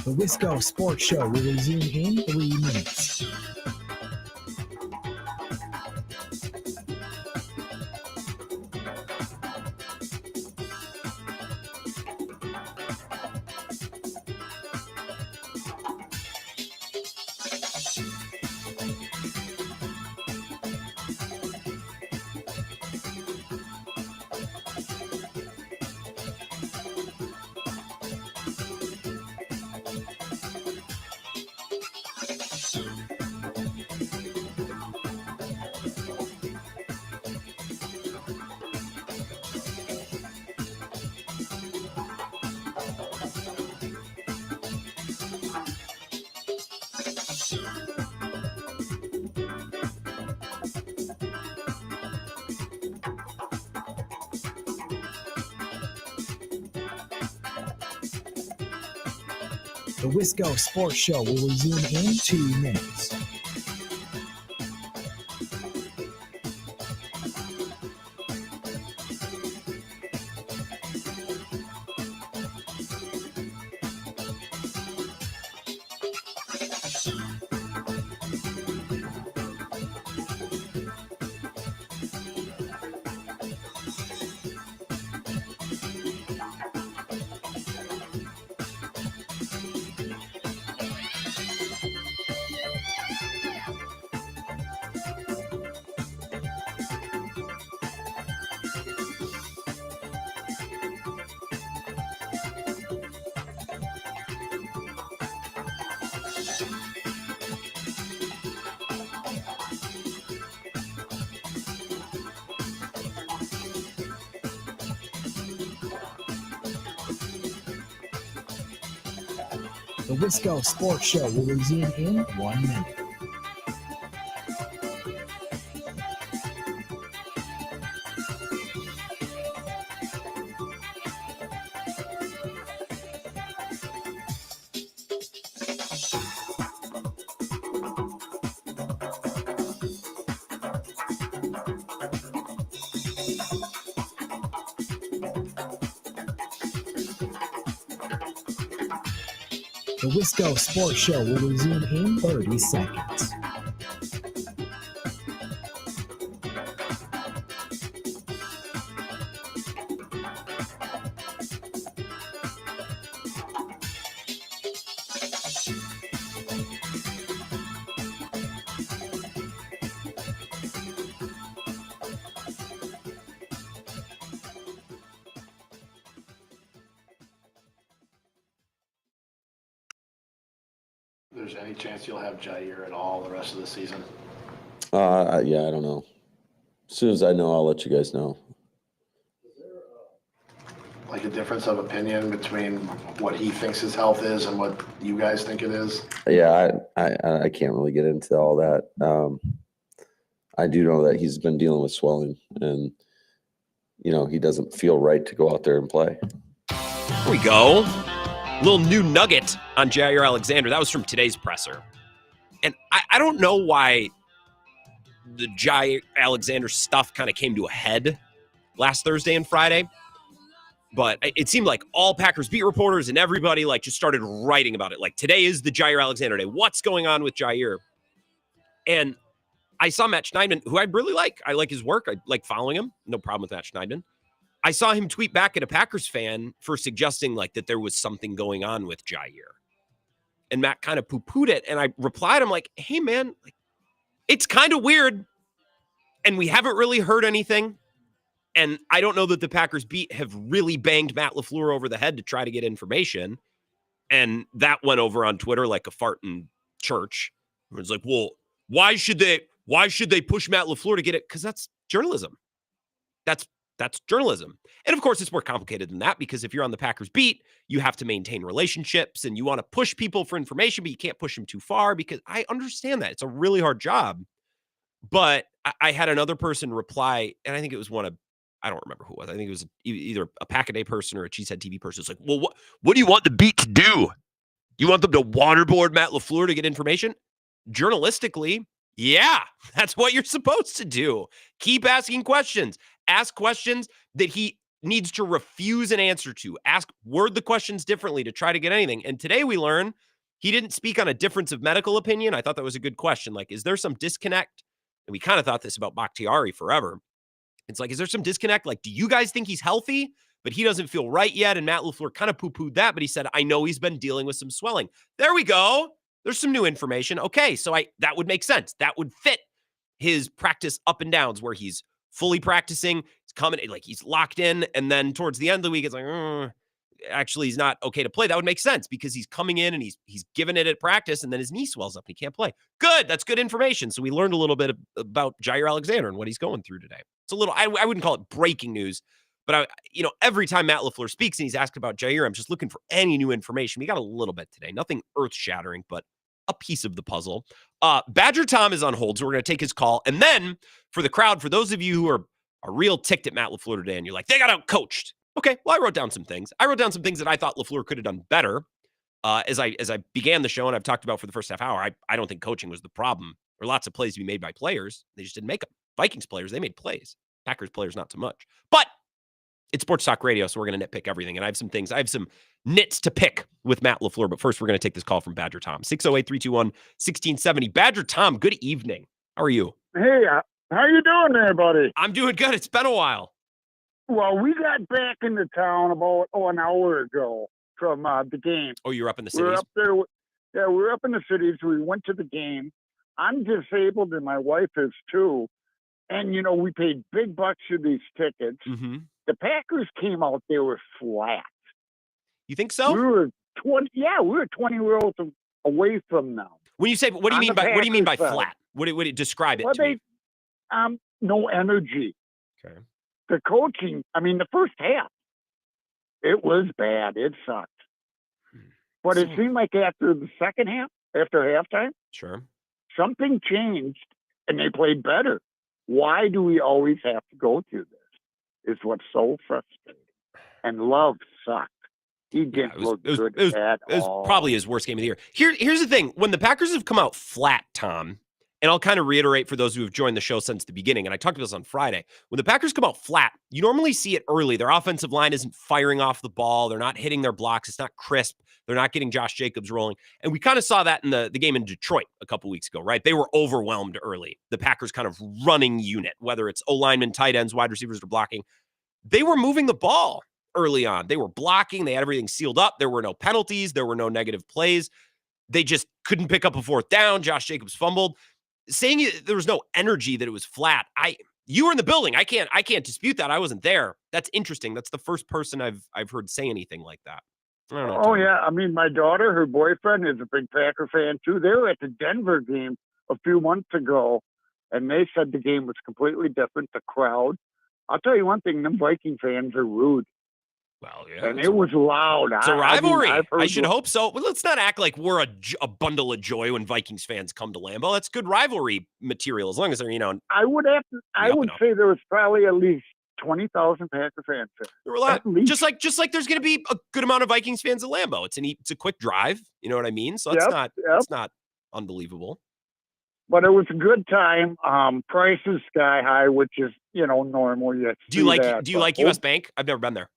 The Wisco Sports Show will resume in 3 minutes. The Wisco Sports Show will resume in 2 minutes. The Wisco Sports Show will resume in 1 minute. The Wisco Sports Show will resume in 30 seconds. There's any chance you'll have Jair at all the rest of the season? Yeah, I don't know. As soon as I know, I'll let you guys know. Like a difference of opinion between what he thinks his health is and what you guys think it is? Yeah, I can't really get into all that. I do know that he's been dealing with swelling, and he doesn't feel right to go out there and play. There we go. Little new nugget on Jair Alexander. That was from today's presser. And I don't know why the Jair Alexander stuff kind of came to a head last Thursday and Friday. But it seemed like all Packers beat reporters and everybody just started writing about it. Like, today is the Jair Alexander day. What's going on with Jair? And I saw Matt Schneidman, who I really like. I like his work. I like following him. No problem with Matt Schneidman. I saw him tweet back at a Packers fan for suggesting that there was something going on with Jair. And Matt kind of poo-pooed it. And I replied, I'm like, hey, man, it's kind of weird. And we haven't really heard anything. And I don't know that the Packers beat have really banged Matt LaFleur over the head to try to get information. And that went over on Twitter like a fart in church. It was like, well, why should they push Matt LaFleur to get it? Because that's journalism. That's journalism. And of course, it's more complicated than that, because if you're on the Packers beat, you have to maintain relationships and you want to push people for information, but you can't push them too far, because I understand that. It's a really hard job. But I had another person reply, and I think it was I don't remember who it was. I think it was either a Pack-A-Day person or a Cheesehead TV person. It's like, well, what do you want the beat to do? You want them to waterboard Matt LaFleur to get information? Journalistically, yeah, that's what you're supposed to do. Keep asking questions. Ask questions that he needs to refuse an answer to. Word the questions differently to try to get anything. And today we learn he didn't speak on a difference of medical opinion. I thought that was a good question. Is there some disconnect? And we kind of thought this about Bakhtiari forever. It's is there some disconnect? Do you guys think he's healthy, but he doesn't feel right yet? And Matt LaFleur kind of poo-pooed that, but he said, I know he's been dealing with some swelling. There we go. There's some new information. Okay, so that would make sense. That would fit his practice up and downs, where he's fully practicing, he's coming, he's locked in, and then towards the end of the week, it's actually he's not okay to play. That would make sense, because he's coming in and he's giving it at practice, and then his knee swells up and he can't play. Good, that's good information. So we learned a little bit about Jair Alexander and what he's going through today. It's a little, I wouldn't call it breaking news, but every time Matt LaFleur speaks and he's asked about Jair, I'm just looking for any new information. We got a little bit today, nothing earth-shattering, but a piece of the puzzle. Badger Tom is on hold, so we're going to take his call. And then for the crowd, for those of you who are real ticked at Matt LaFleur today, and you're like, they got out-coached. Okay, well, I wrote down some things. I wrote down some things that I thought LaFleur could have done better. As I began the show and I've talked about for the first half hour, I don't think coaching was the problem. There were lots of plays to be made by players. They just didn't make them. Vikings players, they made plays. Packers players, not so much. But it's Sports Talk Radio, so we're going to nitpick everything. And I have some nits to pick with Matt LaFleur. But first, we're going to take this call from Badger Tom. 608-321-1670. Badger Tom, good evening. How are you? Hey, how you doing there, buddy? I'm doing good. It's been a while. Well, we got back into town about an hour ago from the game. Oh, you're up in the We were cities? up there. Yeah, we were up in the cities. We went to the game. I'm disabled, and my wife is too. And, we paid big bucks for these tickets. Mm-hmm. The Packers came out, they were flat. You think so? We were 20 rows away from them. When you say, what do you mean by flat? What do you describe it to me? No energy. Okay. The coaching, the first half, it was bad. It sucked. But it seemed like after the second half, after halftime, sure, something changed and they played better. Why do we always have to go through this? Is what's so frustrating. And Love sucked. He didn't look good at all. It was probably his worst game of the year. Here's the thing. When the Packers have come out flat, Tom, and I'll kind of reiterate for those who have joined the show since the beginning, and I talked about this on Friday. When the Packers come out flat, you normally see it early. Their offensive line isn't firing off the ball. They're not hitting their blocks. It's not crisp. They're not getting Josh Jacobs rolling. And we kind of saw that in the game in Detroit a couple weeks ago, right? They were overwhelmed early. The Packers kind of running unit, whether it's O-linemen, tight ends, wide receivers, or blocking. They were moving the ball early on. They were blocking. They had everything sealed up. There were no penalties. There were no negative plays. They just couldn't pick up a fourth down. Josh Jacobs fumbled. Saying there was no energy, that it was flat. You were in the building. I can't dispute that. I wasn't there. That's interesting. That's the first person I've heard say anything like that. I don't know. Oh, yeah. My daughter, her boyfriend is a big Packer fan, too. They were at the Denver game a few months ago, and they said the game was completely different. The crowd. I'll tell you one thing, them Viking fans are rude. Well, yeah. And it was loud. It's a rivalry. I should hope so. But let's not act like we're a bundle of joy when Vikings fans come to Lambeau. That's good rivalry material, as long as they're, I would say there was probably at least 20,000 Packer fans there. There were a lot. Just like there's going to be a good amount of Vikings fans at Lambeau. It's a quick drive. You know what I mean? So it's not unbelievable. But it was a good time. Price is sky high, which is, normal. Do you like US Bank? I've never been there.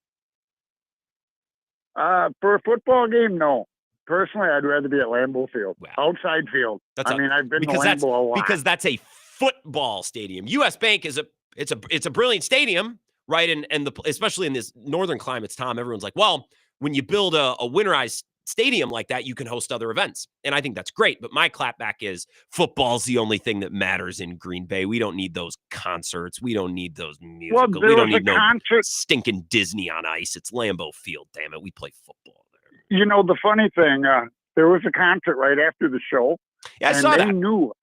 For a football game, no. Personally, I'd rather be at Lambeau Field, outside field. I've been to Lambeau a lot. Because that's a football stadium. US Bank is a brilliant stadium, right? And especially in this northern climates, Tom, everyone's like, well, when you build a winterized stadium like that, you can host other events. And I think that's great. But my clapback is football's the only thing that matters in Green Bay. We don't need those concerts. We don't need those musicals. We don't need no stinking Disney on ice. It's Lambeau Field, damn it. We play football there. The funny thing, there was a concert right after the show. Yeah, I saw that. They knew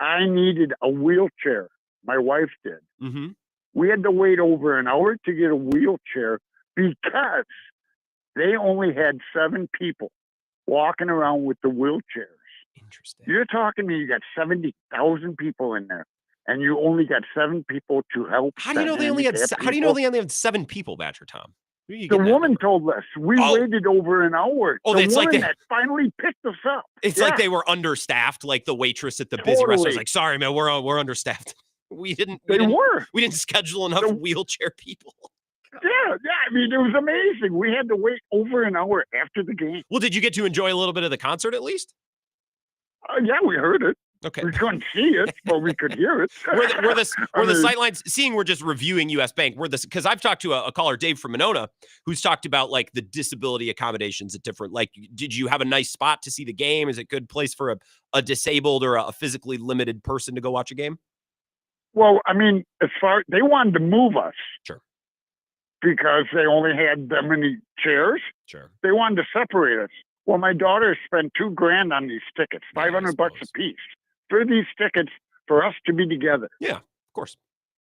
I needed a wheelchair. My wife did. Mm-hmm. We had to wait over an hour to get a wheelchair because they only had 7 people walking around with the wheelchairs. Interesting. You're talking to me, you got 70,000 people in there, and you only got 7 people to help. How do you know they only had 7 people, Badger Tom? The woman told us. We waited over an hour. Oh, the it's woman like that finally picked us up. It's like they were understaffed, like the waitress at the busy restaurant was like, sorry, man, we're understaffed. We didn't schedule enough wheelchair people. Yeah. It was amazing. We had to wait over an hour after the game. Well, did you get to enjoy a little bit of the concert at least? Yeah, we heard it. Okay. We couldn't see it, but we could hear it. We're the sightlines, seeing we're just reviewing US Bank. Because I've talked to a caller, Dave from Monona, who's talked about like the disability accommodations at different, like, did you have a nice spot to see the game? Is it a good place for a disabled or a physically limited person to go watch a game? Well, they wanted to move us. Sure. Because they only had that many chairs. Sure. They wanted to separate us. Well, my daughter spent $2,000 on these tickets, $500 a piece for these tickets for us to be together. Yeah, of course.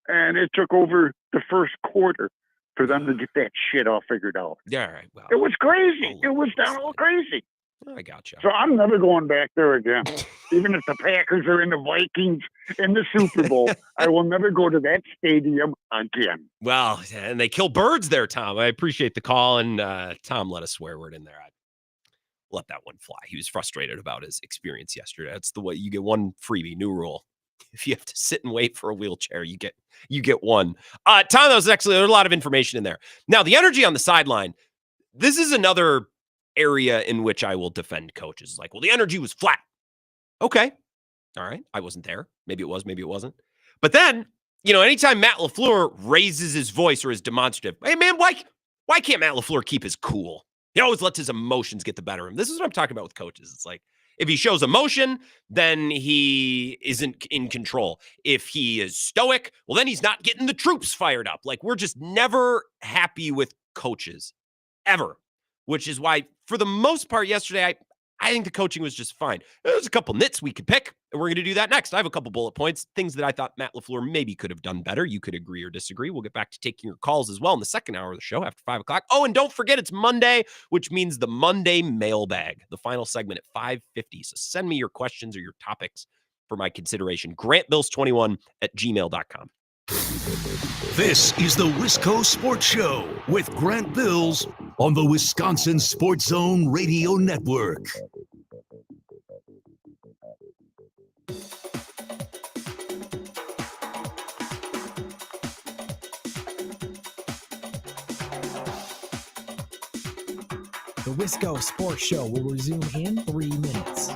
And it took over the first quarter for them to get that shit all figured out. Yeah, all right. Well, it was crazy. It was down all crazy. I gotcha. So I'm never going back there again. Even if the Packers are in the Vikings in the Super Bowl, I will never go to that stadium again. Well, and they kill birds there, Tom. I appreciate the call, and Tom let a swear word in there. let that one fly. He was frustrated about his experience yesterday. That's the way you get one freebie, new rule. If you have to sit and wait for a wheelchair, you get one. Tom, that was actually, there's a lot of information in there. Now, the energy on the sideline, this is another area in which I will defend coaches. Like, well, the energy was flat. Okay. All right. I wasn't there. Maybe it was, maybe it wasn't. But then, anytime Matt LaFleur raises his voice or is demonstrative, hey, man, why can't Matt LaFleur keep his cool? He always lets his emotions get the better of him. This is what I'm talking about with coaches. It's like, if he shows emotion, then he isn't in control. If he is stoic, well, then he's not getting the troops fired up. Like, we're just never happy with coaches, ever. Which is why, for the most part, yesterday, I think the coaching was just fine. There's a couple nits we could pick, and we're going to do that next. I have a couple bullet points, things that I thought Matt LaFleur maybe could have done better. You could agree or disagree. We'll get back to taking your calls as well in the second hour of the show after 5 o'clock. Oh, and don't forget, it's Monday, which means the Monday mailbag, the final segment at 5:50. So send me your questions or your topics for my consideration. GrantBills21@gmail.com. This is the Wisco Sports Show with Grant Bills on the Wisconsin Sports Zone Radio Network. The Wisco Sports Show will resume in 3 minutes.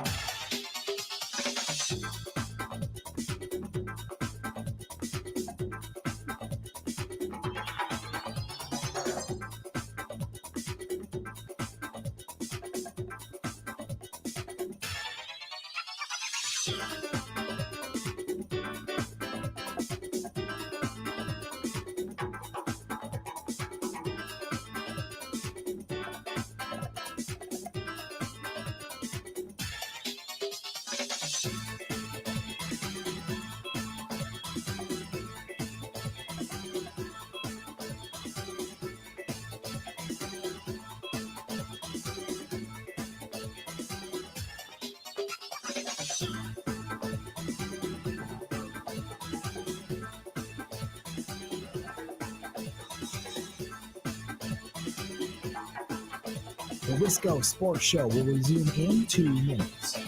The Wisco Sports Show will resume in 2 minutes.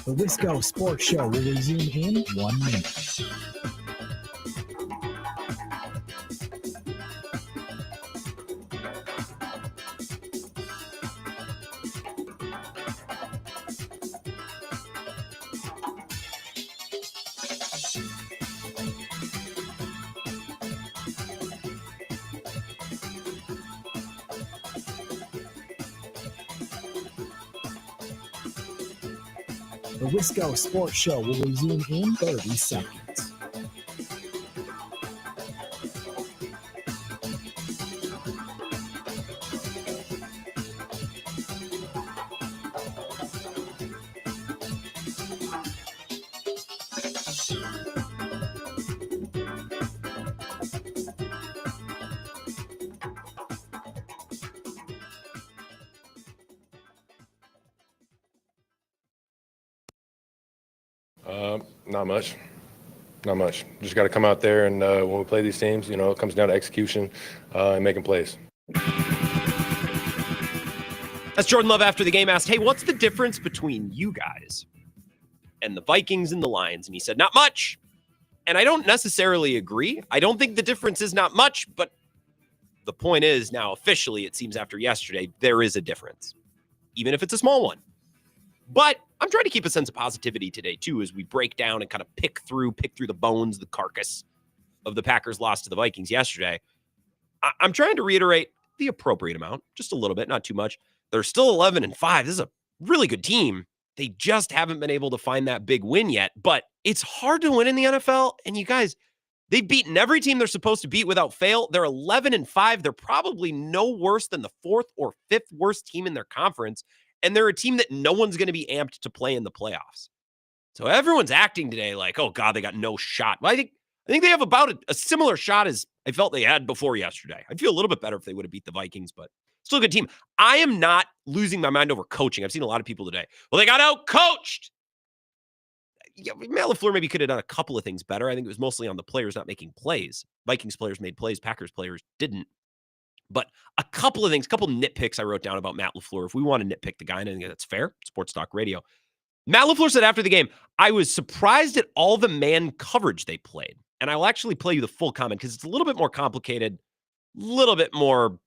The Wisco Sports Show will resume in 1 minute. The Wisco Sports Show will resume in 30 seconds. Not much. Just got to come out there and when we play these teams, it comes down to execution and making plays. As Jordan Love after the game asked, hey, what's the difference between you guys and the Vikings and the Lions? And he said, not much. And I don't necessarily agree. I don't think the difference is not much, but the point is now officially, it seems after yesterday, there is a difference, even if it's a small one. But I'm trying to keep a sense of positivity today, too, as we break down and kind of pick through the bones, the carcass of the Packers' loss to the Vikings yesterday. I'm trying to reiterate the appropriate amount, just a little bit, not too much. They're still 11-5. This is a really good team. They just haven't been able to find that big win yet, but it's hard to win in the NFL. And you guys, they've beaten every team they're supposed to beat without fail. They're 11-5. They're probably no worse than the 4th or 5th worst team in their conference. And they're a team that no one's going to be amped to play in the playoffs. So everyone's acting today like, oh God, they got no shot. Well, I think they have about a similar shot as I felt they had before yesterday. I'd feel a little bit better if they would have beat the Vikings, but still a good team. I am not losing my mind over coaching. I've seen a lot of people today. Well, they got out-coached. Yeah, Matt LaFleur maybe could have done a couple of things better. I think it was mostly on the players not making plays. Vikings players made plays. Packers players didn't. But a couple of things, a couple of nitpicks I wrote down about Matt LaFleur. If we want to nitpick the guy, and I think that's fair, Sports Talk Radio. Matt LaFleur said after the game, I was surprised at all the man coverage they played. And I will actually play you the full comment because it's a little bit more complicated, a little bit more,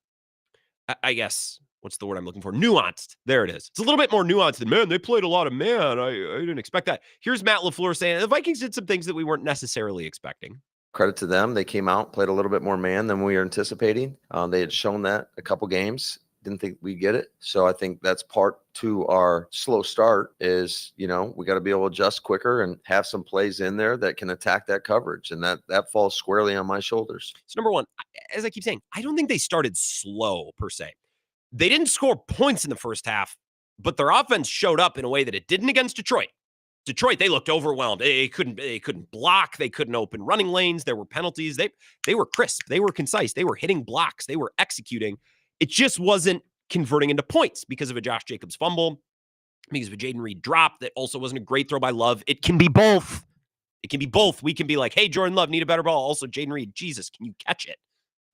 I guess, what's the word I'm looking for? Nuanced. There it is. It's a little bit more nuanced than, man, they played a lot of man. I didn't expect that. Here's Matt LaFleur saying, the Vikings did some things that we weren't necessarily expecting. Credit to them. They came out, played a little bit more man than we were anticipating. They had shown that a couple games. Didn't think we'd get it. So I think that's part to our slow start is, we got to be able to adjust quicker and have some plays in there that can attack that coverage. And that falls squarely on my shoulders. So number one, as I keep saying, I don't think they started slow per se. They didn't score points in the first half, but their offense showed up in a way that it didn't against Detroit. Detroit, they looked overwhelmed. They couldn't block. They couldn't open running lanes. There were penalties. They were crisp. They were concise. They were hitting blocks. They were executing. It just wasn't converting into points because of a Josh Jacobs fumble, because of a Jaden Reed drop that also wasn't a great throw by Love. It can be both. It can be both. We can be like, hey, Jordan Love, need a better ball. Also, Jaden Reed, Jesus, can you catch it?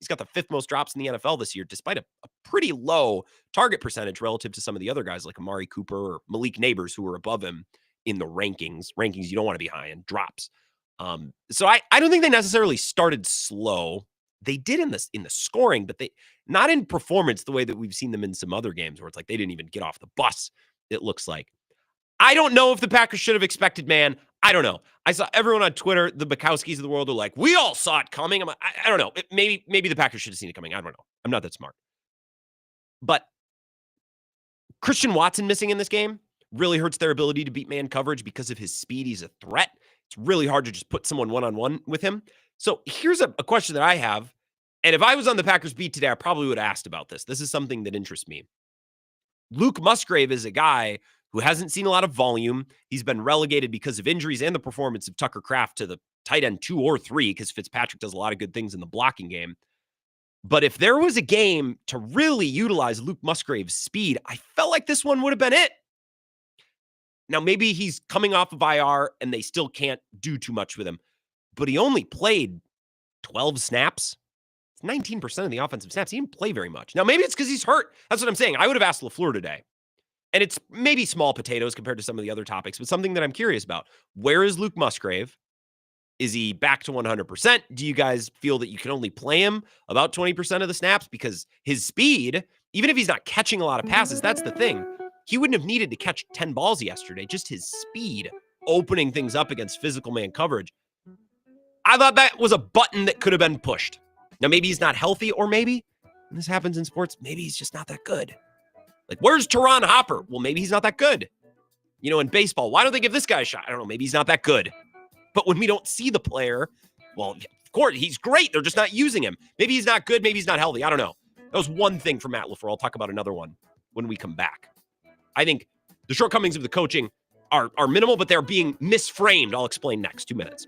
He's got the 5th most drops in the NFL this year, despite a pretty low target percentage relative to some of the other guys like Amari Cooper or Malik Neighbors who are above him in the rankings. Rankings you don't want to be high in, drops. So I don't think they necessarily started slow. They did in the scoring, but they not in performance the way that we've seen them in some other games where it's like they didn't even get off the bus, it looks like. I don't know if the Packers should have expected man. I don't know. I saw everyone on Twitter, the Bukowskis of the world, are like, we all saw it coming. I don't know. Maybe the Packers should have seen it coming. I don't know. I'm not that smart. But Christian Watson missing in this game really hurts their ability to beat man coverage because of his speed. He's a threat. It's really hard to just put someone one-on-one with him. So here's a question that I have. And if I was on the Packers beat today, I probably would have asked about this. This is something that interests me. Luke Musgrave is a guy who hasn't seen a lot of volume. He's been relegated because of injuries and the performance of Tucker Kraft to the tight end 2 or 3 because Fitzpatrick does a lot of good things in the blocking game. But if there was a game to really utilize Luke Musgrave's speed, I felt like this one would have been it. Now, maybe he's coming off of IR and they still can't do too much with him, but he only played 12 snaps. It's 19% of the offensive snaps. He didn't play very much. Now, maybe it's because he's hurt. That's what I'm saying. I would have asked LaFleur today. And it's maybe small potatoes compared to some of the other topics, but something that I'm curious about. Where is Luke Musgrave? Is he back to 100%? Do you guys feel that you can only play him about 20% of the snaps? Because his speed, even if he's not catching a lot of passes, that's the thing. He wouldn't have needed to catch 10 balls yesterday. Just his speed opening things up against physical man coverage. I thought that was a button that could have been pushed. Now, maybe he's not healthy, or maybe, and this happens in sports, maybe he's just not that good. Like, where's Teron Hopper? Well, maybe he's not that good. You know, in baseball, why don't they give this guy a shot? I don't know. Maybe he's not that good. But when we don't see the player, well, of course, he's great. They're just not using him. Maybe he's not good. Maybe he's not healthy. I don't know. That was one thing for Matt LaFleur. I'll talk about another one when we come back. I think the shortcomings of the coaching are minimal, but they're being misframed. I'll explain next. 2 minutes.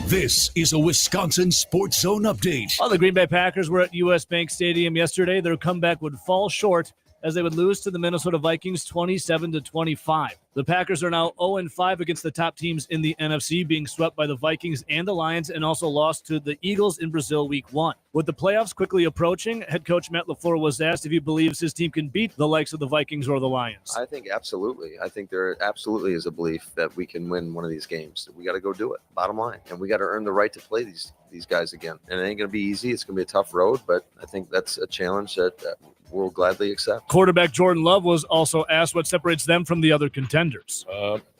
This is a Wisconsin Sports Zone update. Well, the Green Bay Packers were at U.S. Bank Stadium yesterday. Their comeback would fall short as they would lose to the Minnesota Vikings 27-25. The Packers are now 0-5 against the top teams in the NFC, being swept by the Vikings and the Lions, and also lost to the Eagles in Brazil Week 1. With the playoffs quickly approaching, head coach Matt LaFleur was asked if he believes his team can beat the likes of the Vikings or the Lions. I think absolutely. I think there absolutely is a belief that we can win one of these games. We got to go do it, bottom line. And we got to earn the right to play these guys again. And it ain't going to be easy. It's going to be a tough road, but I think that's a challenge that we'll gladly accept. Quarterback Jordan Love was also asked what separates them from the other contenders.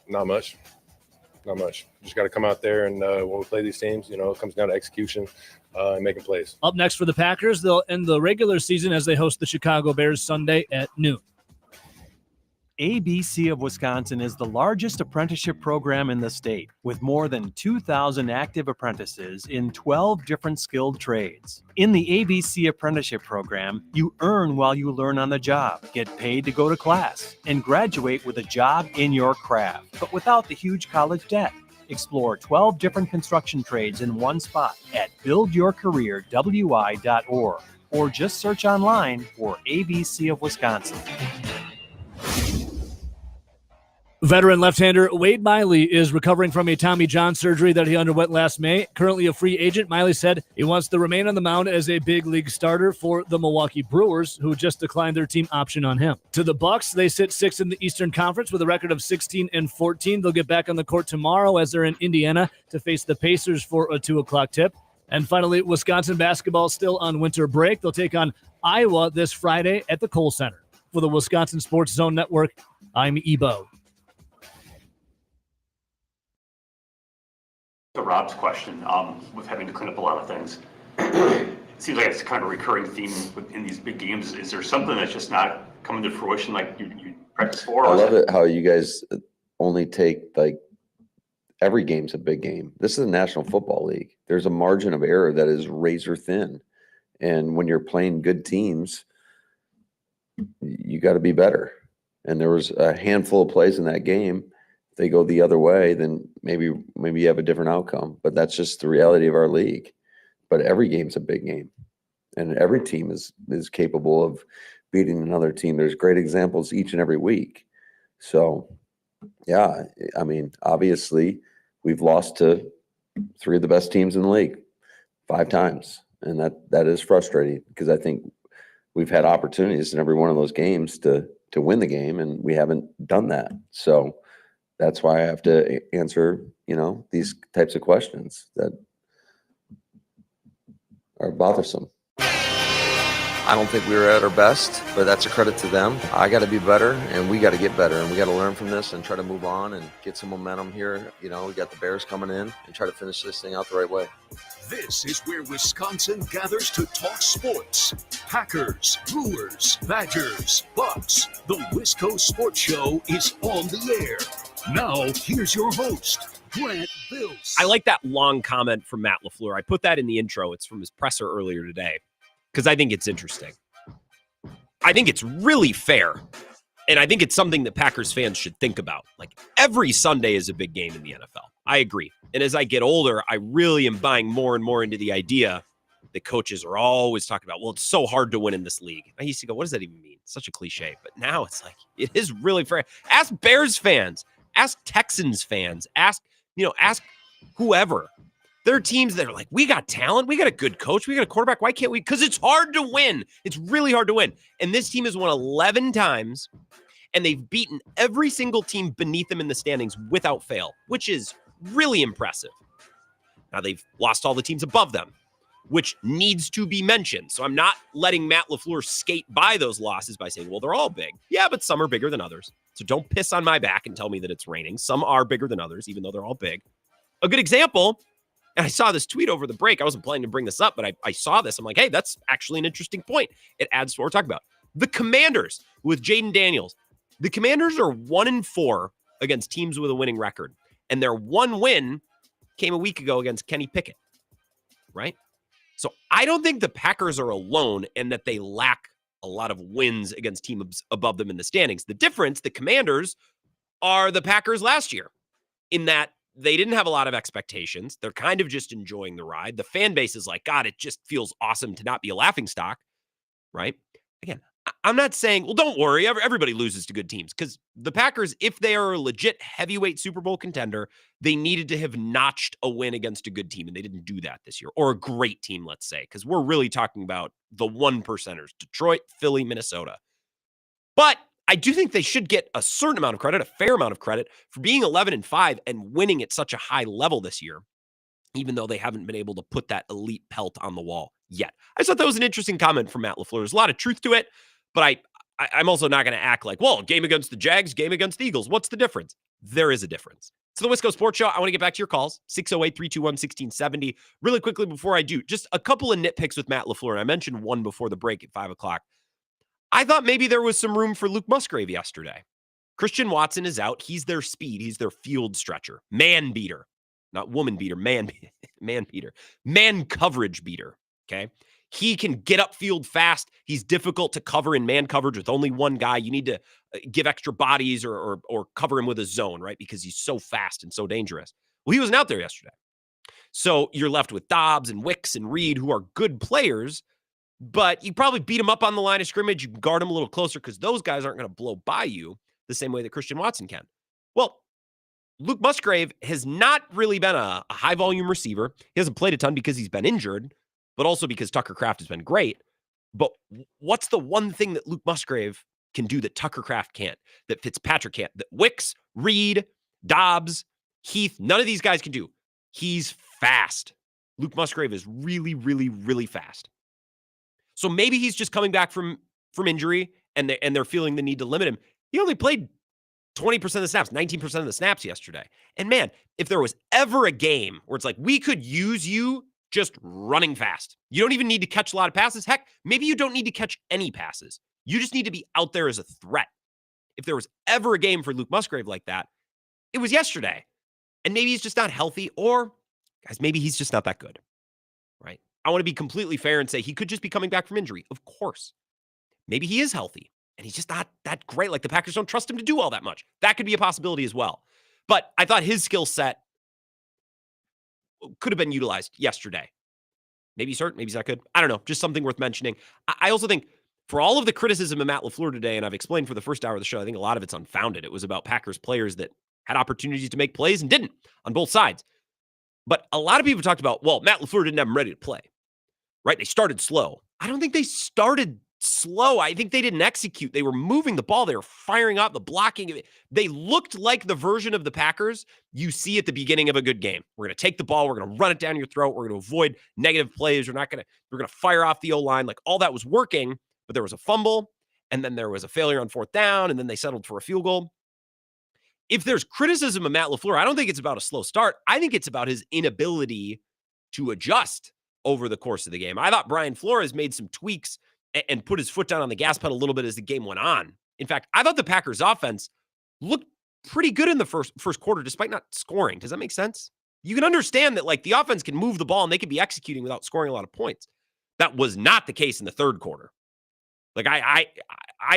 Not much. Not much. Just got to come out there and when we play these teams, it comes down to execution and making plays. Up next for the Packers, they'll end the regular season as they host the Chicago Bears Sunday at noon. ABC of Wisconsin is the largest apprenticeship program in the state, with more than 2,000 active apprentices in 12 different skilled trades. In the ABC apprenticeship program, you earn while you learn on the job, get paid to go to class, and graduate with a job in your craft, but without the huge college debt. Explore 12 different construction trades in one spot at buildyourcareerwi.org or just search online for ABC of Wisconsin. Veteran left-hander Wade Miley is recovering from a Tommy John surgery that he underwent last May. Currently a free agent, Miley said he wants to remain on the mound as a big league starter for the Milwaukee Brewers, who just declined their team option on him. To the Bucks, they sit sixth in the Eastern Conference with a record of 16-14. They'll get back on the court tomorrow as they're in Indiana to face the Pacers for a 2:00 tip. And finally, Wisconsin basketball still on winter break. They'll take on Iowa this Friday at the Kohl Center. For the Wisconsin Sports Zone Network, I'm Ebo. To Rob's question, with having to clean up a lot of things, it seems like it's kind of a recurring theme in these big games. Is there something that's just not coming to fruition like you practice for? I love it how you guys only take every game's a big game. This is the National Football League. There's a margin of error that is razor thin. And when you're playing good teams, you got to be better. And there was a handful of plays in that game. If they go the other way, then maybe you have a different outcome. But that's just the reality of our league. But every game's a big game. And every team is capable of beating another team. There's great examples each and every week. So, yeah, I mean, obviously, we've lost to three of the best teams in the league 5 times. And that is frustrating because I think we've had opportunities in every one of those games to win the game, and we haven't done that. So that's why I have to answer, these types of questions that are bothersome. I don't think we were at our best, but that's a credit to them. I got to be better, and we got to get better, and we got to learn from this and try to move on and get some momentum here. We got the Bears coming in and try to finish this thing out the right way. This is where Wisconsin gathers to talk sports. Packers, Brewers, Badgers, Bucks. The Wisco Sports Show is on the air. Now, here's your host, Grant Bills. I like that long comment from Matt LaFleur. I put that in the intro. It's from his presser earlier today because I think it's interesting. I think it's really fair, and I think it's something that Packers fans should think about. Like, every Sunday is a big game in the NFL. I agree. And as I get older, I really am buying more and more into the idea that coaches are always talking about, well, it's so hard to win in this league. I used to go, what does that even mean? It's such a cliche. But now it's like, it is really fair. Ask Bears fans. Ask Texans fans. Ask whoever. There are teams that are like, we got talent. We got a good coach. We got a quarterback. Why can't we? Because it's hard to win. It's really hard to win. And this team has won 11 times, and they've beaten every single team beneath them in the standings without fail, which is really impressive. Now, they've lost all the teams above them, which needs to be mentioned. So I'm not letting Matt LaFleur skate by those losses by saying, well, they're all big. Yeah, but some are bigger than others. So don't piss on my back and tell me that it's raining. Some are bigger than others, even though they're all big. A good example, and I saw this tweet over the break. I wasn't planning to bring this up, but I saw this. I'm like, hey, that's actually an interesting point. It adds to what we're talking about. The Commanders with Jaden Daniels. The Commanders are 1-4 against teams with a winning record. And their one win came a week ago against Kenny Pickett, right? So I don't think the Packers are alone and that they lack a lot of wins against teams above them in the standings. The difference, the Commanders are the Packers last year in that they didn't have a lot of expectations. They're kind of just enjoying the ride. The fan base is like, God, it just feels awesome to not be a laughingstock, right? Again, I'm not saying, well, don't worry, everybody loses to good teams, because the Packers, if they are a legit heavyweight Super Bowl contender, they needed to have notched a win against a good team, and they didn't do that this year, or a great team, let's say, because we're really talking about the 1%ers, Detroit, Philly, Minnesota. But I do think they should get a certain amount of credit, a fair amount of credit, for being 11-5 and winning at such a high level this year, even though they haven't been able to put that elite pelt on the wall yet. I just thought that was an interesting comment from Matt LaFleur. There's a lot of truth to it, but I'm also not going to act like, well, game against the Jags, game against the Eagles. What's the difference? There is a difference. So the Wisco Sports Show, I want to get back to your calls, 608-321-1670. Really quickly before I do, just a couple of nitpicks with Matt LaFleur, and I mentioned one before the break at 5 o'clock. I thought maybe there was some room for Luke Musgrave yesterday. Christian Watson is out. He's their speed. He's their field stretcher. Man beater. Not woman beater, man beater. Man coverage beater, okay? He can get upfield fast. He's difficult to cover in man coverage with only one guy. You need to give extra bodies or cover him with a zone, right? Because he's so fast and so dangerous. Well, he wasn't out there yesterday. So you're left with Dobbs and Wicks and Reed, who are good players, but you probably beat them up on the line of scrimmage. You can guard them a little closer because those guys aren't going to blow by you the same way that Christian Watson can. Well, Luke Musgrave has not really been a high-volume receiver. He hasn't played a ton because he's been injured, but also because Tucker Kraft has been great. But what's the one thing that Luke Musgrave can do that Tucker Kraft can't, that Fitzpatrick can't, that Wicks, Reed, Dobbs, Heath, none of these guys can do? He's fast. Luke Musgrave is really, really, really fast. So maybe he's just coming back from injury, and they're feeling the need to limit him. He only played 20% of the snaps, 19% of the snaps yesterday. And man, if there was ever a game where it's like, we could use you just running fast. You don't even need to catch a lot of passes. Heck, maybe you don't need to catch any passes. You just need to be out there as a threat. If there was ever a game for Luke Musgrave like that, it was yesterday. And maybe he's just not healthy, or, guys, maybe he's just not that good, right? I want to be completely fair and say he could just be coming back from injury. Of course. Maybe he is healthy, and he's just not that great. Like, the Packers don't trust him to do all that much. That could be a possibility as well. But I thought his skill set could have been utilized yesterday. Maybe he's hurt. Maybe he's not good. I don't know. Just something worth mentioning. I also think for all of the criticism of Matt LaFleur today, and I've explained for the first hour of the show, I think a lot of it's unfounded. It was about Packers players that had opportunities to make plays and didn't on both sides. But a lot of people talked about, well, Matt LaFleur didn't have them ready to play, right? They started slow. I don't think they started slow. I think they didn't execute. They were moving the ball. They were firing up the blocking. They looked like the version of the Packers you see at the beginning of a good game. We're going to take the ball. We're going to run it down your throat. We're going to avoid negative plays. We're going to fire off the O-line. Like, all that was working, but there was a fumble, and then there was a failure on fourth down, and then they settled for a field goal. If there's criticism of Matt LaFleur, I don't think it's about a slow start. I think it's about his inability to adjust over the course of the game. I thought Brian Flores made some tweaks and put his foot down on the gas pedal a little bit as the game went on. In fact, I thought the Packers offense looked pretty good in the first quarter, despite not scoring. Does that make sense? You can understand that, like, the offense can move the ball and they can be executing without scoring a lot of points. That was not the case in the third quarter. Like, I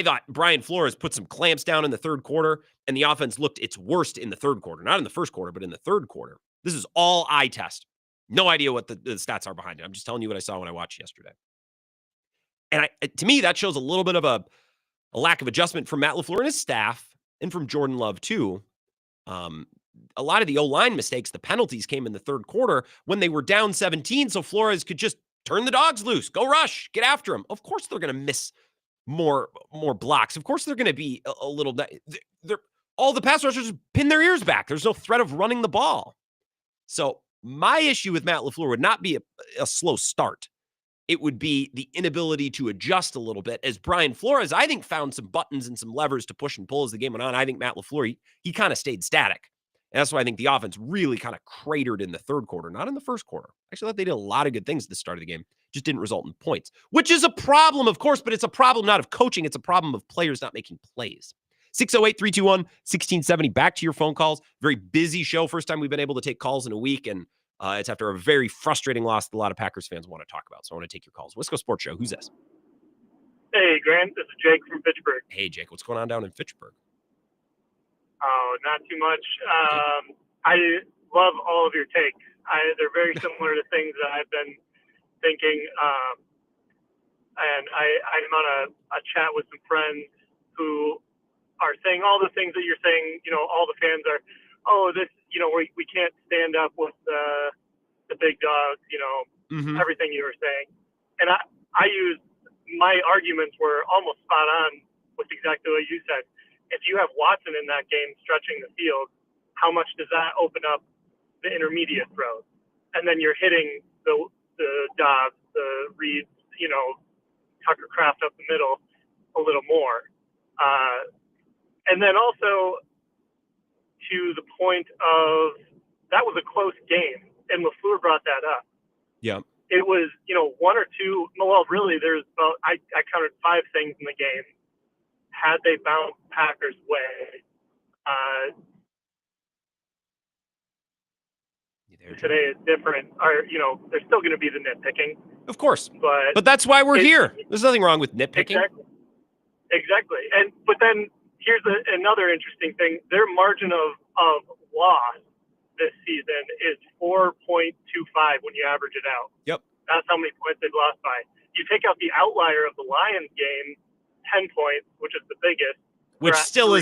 thought Brian Flores put some clamps down in the third quarter, and the offense looked its worst in the third quarter. Not in the first quarter, but in the third quarter. This is all eye test. No idea what the stats are behind it. I'm just telling you what I saw when I watched yesterday. And to me, that shows a little bit of a lack of adjustment from Matt LaFleur and his staff, and from Jordan Love too. A lot of the O-line mistakes, the penalties, came in the third quarter when they were down 17, so Flores could just turn the dogs loose, go rush, get after them. Of course they're going to miss more blocks. Of course they're going to be a little... all the pass rushers pin their ears back. There's no threat of running the ball. So my issue with Matt LaFleur would not be a slow start. It would be the inability to adjust a little bit. As Brian Flores, I think, found some buttons and some levers to push and pull as the game went on. I think Matt LaFleur, he kind of stayed static. And that's why I think the offense really kind of cratered in the third quarter, not in the first quarter. Actually, I thought they did a lot of good things at the start of the game. Just didn't result in points, which is a problem, of course, but it's a problem not of coaching. It's a problem of players not making plays. 608-321-1670. Back to your phone calls. Very busy show. First time we've been able to take calls in a week, and it's after a very frustrating loss that a lot of Packers fans want to talk about. So I want to take your calls. Wisco Sports Show. Who's this? Hey, Grant. This is Jake from Fitchburg. Hey, Jake. What's going on down in Fitchburg? Oh, not too much. I love all of your takes. They're very similar to things that I've been thinking. and I'm on a chat with some friends who are saying all the things that you're saying. All the fans are, we can't stand up with the big dogs. Everything you were saying, and I used my arguments were almost spot on with exactly what you said. If you have Watson in that game stretching the field, how much does that open up the intermediate throws? And then you're hitting the Dobbs, the Reeds, Tucker Kraft up the middle a little more. And then also to the point of that was a close game, and LaFleur brought that up. Yeah. It was, one or two. Well, really, there's about I counted 5 things in the game. Had they bounced Packers' way, today is different. There's still going to be the nitpicking, Of course. but that's why we're here. There's nothing wrong with nitpicking. Exactly. But then here's another interesting thing. Their margin of loss this season is 4.25 when you average it out. Yep. That's how many points they've lost by. You take out the outlier of the Lions game, 10 points, which is the biggest. Which still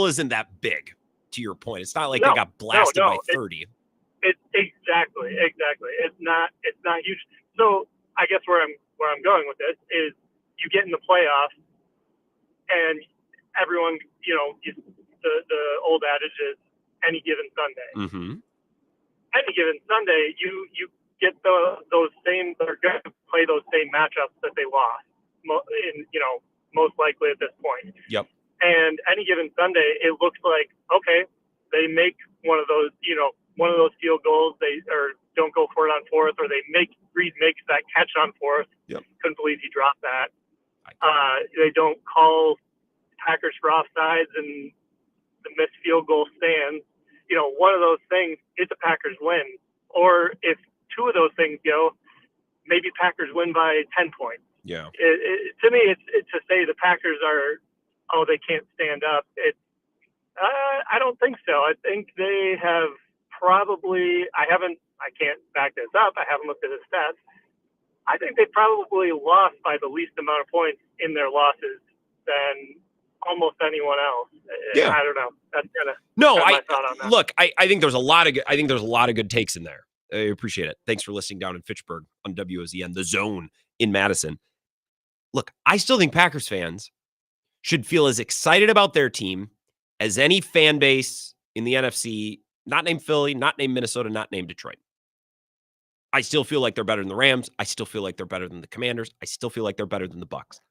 isn't that big, to your point. It's not like they got blasted by 30. It's exactly. It's not huge. So I guess where I'm going with this is you get in the playoffs and everyone, the old adage is any given Sunday. Mm-hmm. Any given Sunday, you get those same, they're going to play those same matchups that they lost, most likely at this point. Yep. And any given Sunday, it looks like, okay, they make one of those field goals, or don't go for it on fourth, or Reed makes that catch on fourth. Yep. Couldn't believe he dropped that. They don't call Packers for offsides and the missed field goal stands. One of those things is a Packers win. Or if 2 of those things go, maybe Packers win by 10 points. Yeah. To me, it's to say the Packers they can't stand up. I don't think so. I think they have probably, I can't back this up. I haven't looked at the stats. I think they probably lost by the least amount of points in their losses than almost anyone else. Yeah. I don't know. That's kind of my thought on that. Look, I think there's a lot of good takes in there. I appreciate it. Thanks for listening down in Fitchburg on WOZN, the Zone in Madison. Look, I still think Packers fans should feel as excited about their team as any fan base in the NFC, not named Philly, not named Minnesota, not named Detroit. I still feel like they're better than the Rams. I still feel like they're better than the Commanders. I still feel like they're better than the Bucs.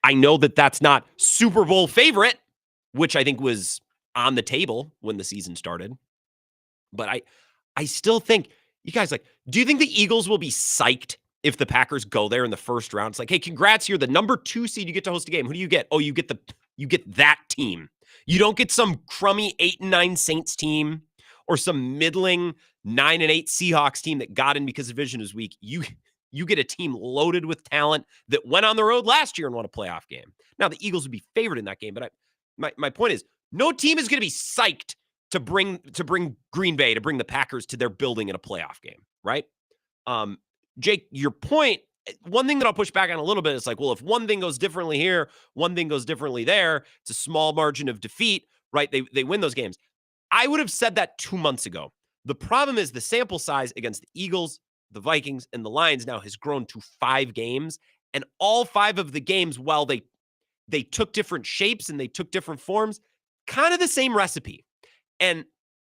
I know that that's not Super Bowl favorite, which I think was on the table when the season started. But I still think, you guys, do you think the Eagles will be psyched if the Packers go there in the first round? It's like, hey, congrats, you're the number 2 seed. You get to host a game. Who do you get? Oh, you get that team. You don't get some crummy 8-9 Saints team or some middling 9-8 Seahawks team that got in because the division was weak. You get a team loaded with talent that went on the road last year and won a playoff game. Now, the Eagles would be favored in that game, but my point is, no team is going to be psyched to bring Green Bay, to bring the Packers to their building in a playoff game, right? Jake, your point, one thing that I'll push back on a little bit is like, well, if one thing goes differently here, one thing goes differently there, it's a small margin of defeat, right? They win those games. I would have said that 2 months ago. The problem is the sample size against the Eagles, the Vikings, and the Lions now has grown to 5 games. And all 5 of the games, while they took different shapes and they took different forms, kind of the same recipe. And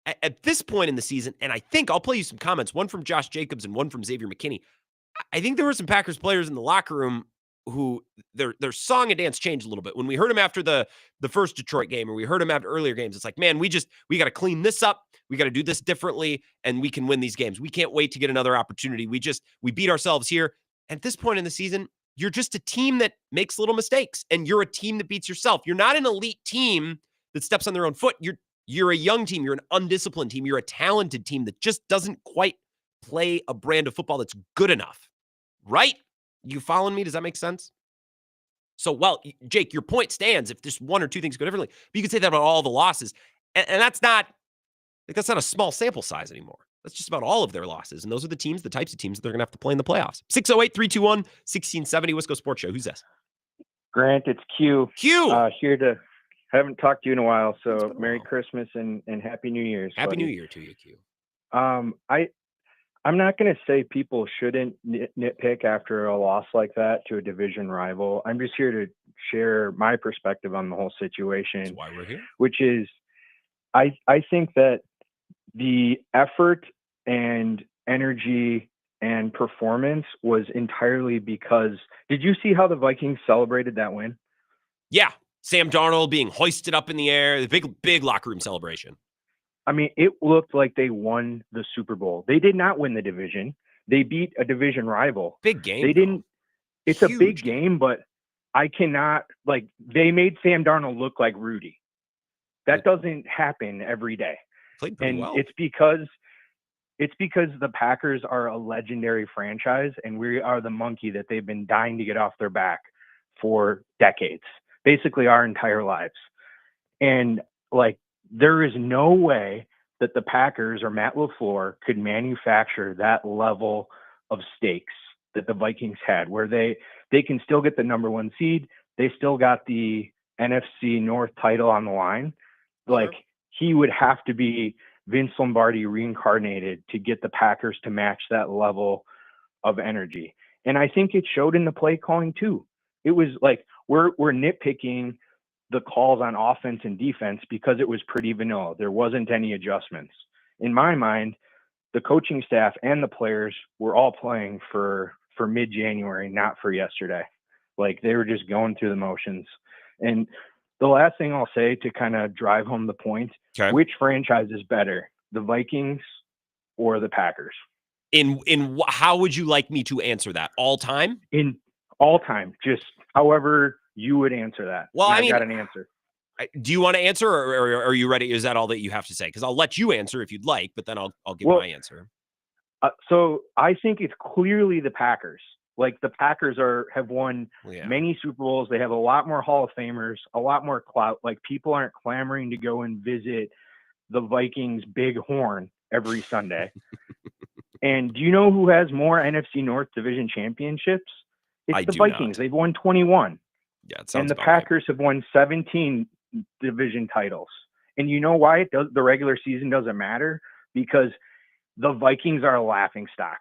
at this point in the season, and I think I'll play you some comments, one from Josh Jacobs and one from Xavier McKinney. I think there were some Packers players in the locker room who their song and dance changed a little bit. When we heard him after the first Detroit game, or we heard him after earlier games, it's like, man, we got to clean this up. We got to do this differently, and we can win these games. We can't wait to get another opportunity. We beat ourselves here. And at this point in the season, you're just a team that makes little mistakes, and you're a team that beats yourself. You're not an elite team that steps on their own foot. You're a young team. You're an undisciplined team. You're a talented team that just doesn't quite play a brand of football that's good enough, right? You following me? Does that make sense? So, well, Jake, your point stands if just 1 or 2 things go differently. But you can say that about all the losses. And that's not a small sample size anymore. That's just about all of their losses. And those are the types of teams that they're going to have to play in the playoffs. 608-321-1670 Wisco Sports Show. Who's this? Grant, it's Q. Q. Here to haven't talked to you in a while, so Merry Christmas and Happy New Year's. Happy buddy. New Year to you, Q. I'm not going to say people shouldn't nitpick after a loss like that to a division rival. I'm just here to share my perspective on the whole situation. That's why we're here. Which is, I think that the effort and energy and performance was entirely because, did you see how the Vikings celebrated that win? Yeah. Sam Darnold being hoisted up in the air, the big locker room celebration. I mean, it looked like they won the Super Bowl. They did not win the division. They beat a division rival. Big game. They didn't. It's a big game, but I cannot, they made Sam Darnold look like Rudy. That doesn't happen every day. Played pretty well. It's because the Packers are a legendary franchise, and we are the monkey that they've been dying to get off their back for decades, basically our entire lives. And there is no way that the Packers or Matt LaFleur could manufacture that level of stakes that the Vikings had, where they can still get the number 1 seed. They still got the NFC North title on the line. He would have to be Vince Lombardi reincarnated to get the Packers to match that level of energy. And I think it showed in the play calling too. It was we're nitpicking the calls on offense and defense because it was pretty vanilla. There wasn't any adjustments. In my mind, the coaching staff and the players were all playing for mid-January, not for yesterday. They were just going through the motions. And the last thing I'll say to kind of drive home the point, which franchise is better, the Vikings or the Packers? How would you like me to answer that? All time? In all time, just however you would answer that. Well, I got an answer. Do you want to answer, or are you ready? Is that all that you have to say? Because I'll let you answer if you'd like, but then I'll give my answer. So I think it's clearly the Packers. The Packers have won many Super Bowls. They have a lot more Hall of Famers, a lot more clout. People aren't clamoring to go and visit the Vikings' big horn every Sunday. And do you know who has more NFC North division championships? It's the Vikings. They've won 21. Yeah, and the Packers have won 17 division titles. And you know why the regular season doesn't matter? Because the Vikings are a laughing stock.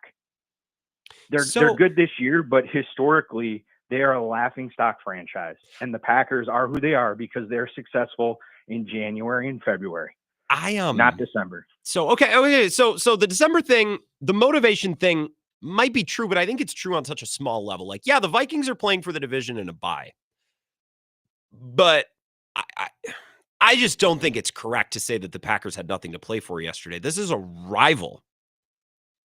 They're good this year, but historically they are a laughing stock franchise. And the Packers are who they are because they're successful in January and February. Not December. So okay. So the December thing, the motivation thing might be true, but I think it's true on such a small level. The Vikings are playing for the division in a bye. But I just don't think it's correct to say that the Packers had nothing to play for yesterday. This is a rival.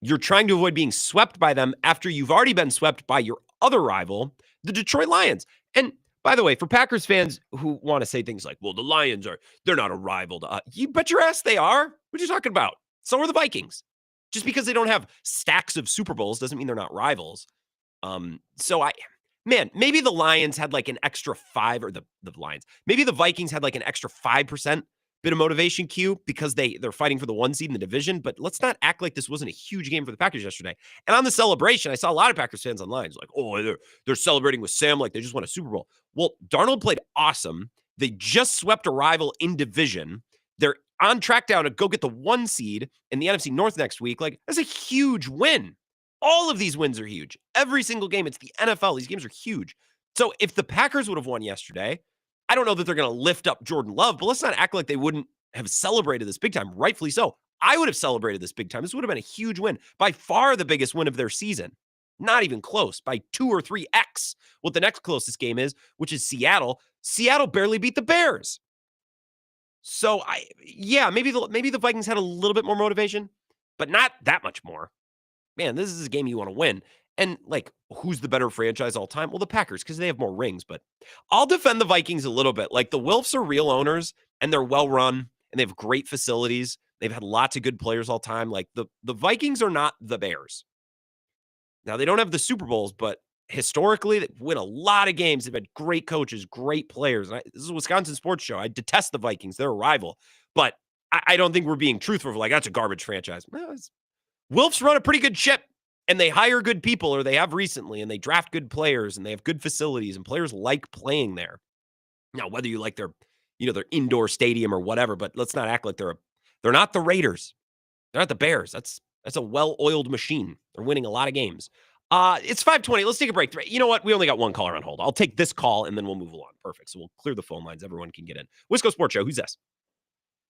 You're trying to avoid being swept by them after you've already been swept by your other rival, the Detroit Lions. And by the way, for Packers fans who want to say things like, well, the Lions they're not a rival to us. You bet your ass they are. What are you talking about? So are the Vikings. Just because they don't have stacks of Super Bowls doesn't mean they're not rivals. Maybe the Lions had an extra 5, or the Lions. Maybe the Vikings had an extra 5% bit of motivation Q because they're fighting for the 1 seed in the division. But let's not act like this wasn't a huge game for the Packers yesterday. And on the celebration, I saw a lot of Packers fans online. It's they're celebrating with Sam like they just won a Super Bowl. Well, Darnold played awesome. They just swept a rival in division. They're on track down to go get the 1 seed in the NFC North next week. That's a huge win. All of these wins are huge. Every single game. It's the NFL. These games are huge. So if the Packers would have won yesterday, I don't know that they're going to lift up Jordan Love, but let's not act like they wouldn't have celebrated this big time. Rightfully so. I would have celebrated this big time. This would have been a huge win. By far the biggest win of their season. Not even close. By 2 or 3x what the next closest game is, which is Seattle. Seattle barely beat the Bears. So maybe the Vikings had a little bit more motivation, but not that much more. Man, this is a game you want to win. And who's the better franchise all time? Well, the Packers, because they have more rings. But I'll defend the Vikings a little bit. The Wilfs are real owners, and they're well run, and they have great facilities. They've had lots of good players all time. The Vikings are not the Bears. Now, they don't have the Super Bowls, but historically, they win a lot of games. They've had great coaches, great players. And this is a Wisconsin sports show. I detest the Vikings. They're a rival. But I don't think we're being truthful. That's a garbage franchise. Wilfs run a pretty good ship, and they hire good people, or they have recently, and they draft good players, and they have good facilities, and players like playing there. Now, whether you like their indoor stadium or whatever, but let's not act like they're not the Raiders. They're not the Bears. That's a well-oiled machine. They're winning a lot of games. It's 5:20. Let's take a break. You know what? We only got one caller on hold. I'll take this call, and then we'll move along. Perfect. So we'll clear the phone lines. Everyone can get in. Wisco Sports Show. Who's this?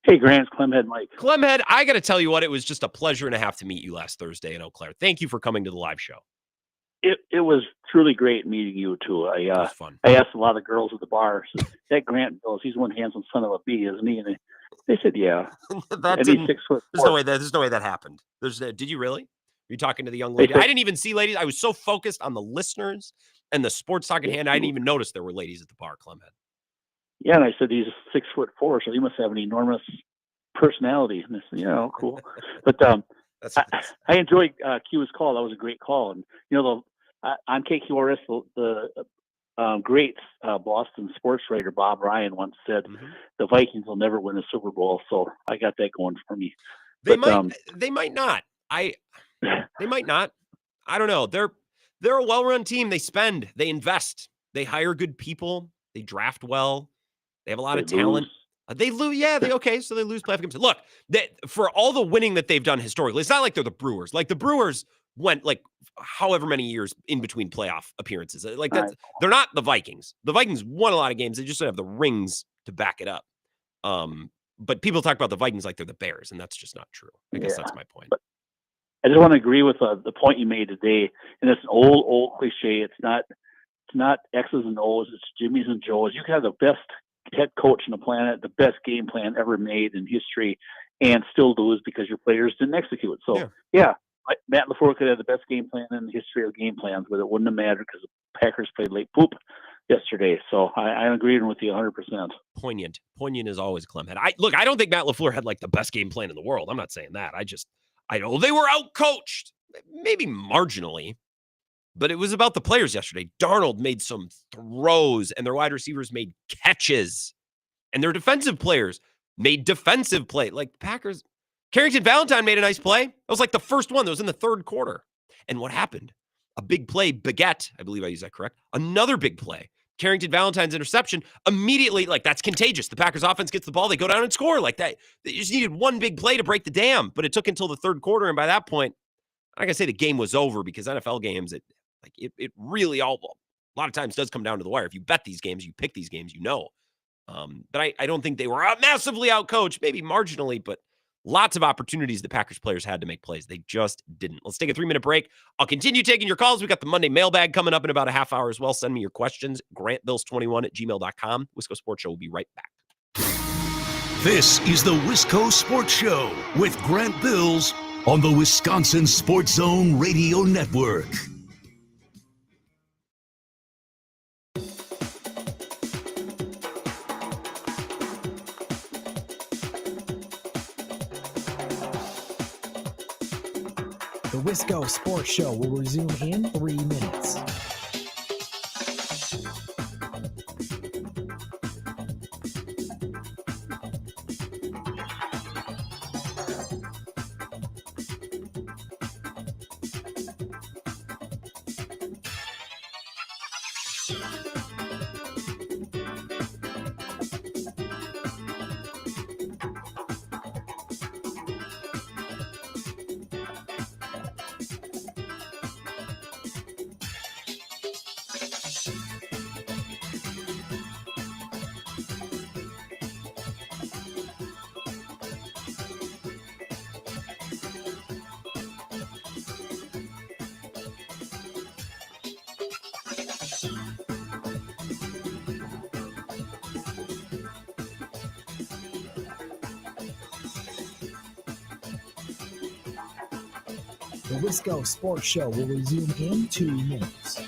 Hey, Grant, it's Clemhead Mike. Clemhead, I got to tell you what, it was just a pleasure and a half to meet you last Thursday in Eau Claire. Thank you for coming to the live show. It was truly great meeting you too. It was fun. I asked a lot of girls at the bar, so, that Grant Bills, he's one handsome son of a bee, isn't he? And they said, yeah. That and didn't, he's 6'4". There's no way that happened. Did you really? Were you talking to the young lady? I didn't even see ladies. I was so focused on the listeners and the sports talk at hand. I didn't even notice there were ladies at the bar, Clemhead. Yeah, and I said, he's 6'4", so he must have an enormous personality. And I said, cool. But I enjoyed Q's call. That was a great call. And, on KQRS, the great Boston sports writer Bob Ryan once said, the Vikings will never win a Super Bowl. So I got that going for me. They might not. They might not. I don't know. They're a well-run team. They spend, they invest, they hire good people, they draft well, they have a lot of talent. They lose, so they lose playoff games. Look, for all the winning that they've done historically, it's not like they're the Brewers. Like the Brewers went like however many years in between playoff appearances. Like that, they're not the Vikings. The Vikings won a lot of games. They just don't have the rings to back it up. But people talk about the Vikings like they're the Bears, and that's just not true. I guess that's my point. But I just want to agree with the point you made today, and it's an old cliche. It's not X's and O's. It's Jimmy's and Joe's. You can have the best head coach on the planet, the best game plan ever made in history, and still lose because your players didn't execute. So, Matt LaFleur could have the best game plan in the history of game plans, but it wouldn't have mattered because the Packers played late poop yesterday. So I'm agreeing with you 100%. Poignant as always, Clemhead. I don't think Matt LaFleur had like the best game plan in the world. I'm not saying that. I know they were outcoached, maybe marginally, but it was about the players yesterday. Darnold made some throws, and their wide receivers made catches, and their defensive players made defensive play. Like Packers, Carrington Valentine made a nice play. That was like the first one that was in the third quarter. And what happened? A big play, Baguette, I believe I used that correct. Another big play. Carrington Valentine's interception immediately, like that's contagious. The Packers offense gets the ball, they go down and score like that. They just needed one big play to break the dam, but it took until the third quarter. And by that point, I'm not gonna say the game was over because NFL games, it really a lot of times does come down to the wire. If you bet these games, you pick these games, But I don't think they were massively outcoached, maybe marginally, but lots of opportunities the Packers players had to make plays. They just didn't. Let's take a 3-minute break. I'll continue taking your calls. We got the Monday mailbag coming up in about a half hour as well. Send me your questions. GrantBills21@gmail.com. Wisco Sports Show will be right back. This is the Wisco Sports Show with Grant Bills on the Wisconsin Sports Zone Radio Network. The Wisco Sports Show will resume in 3 minutes. The Wisco Sports Show will resume in 2 minutes.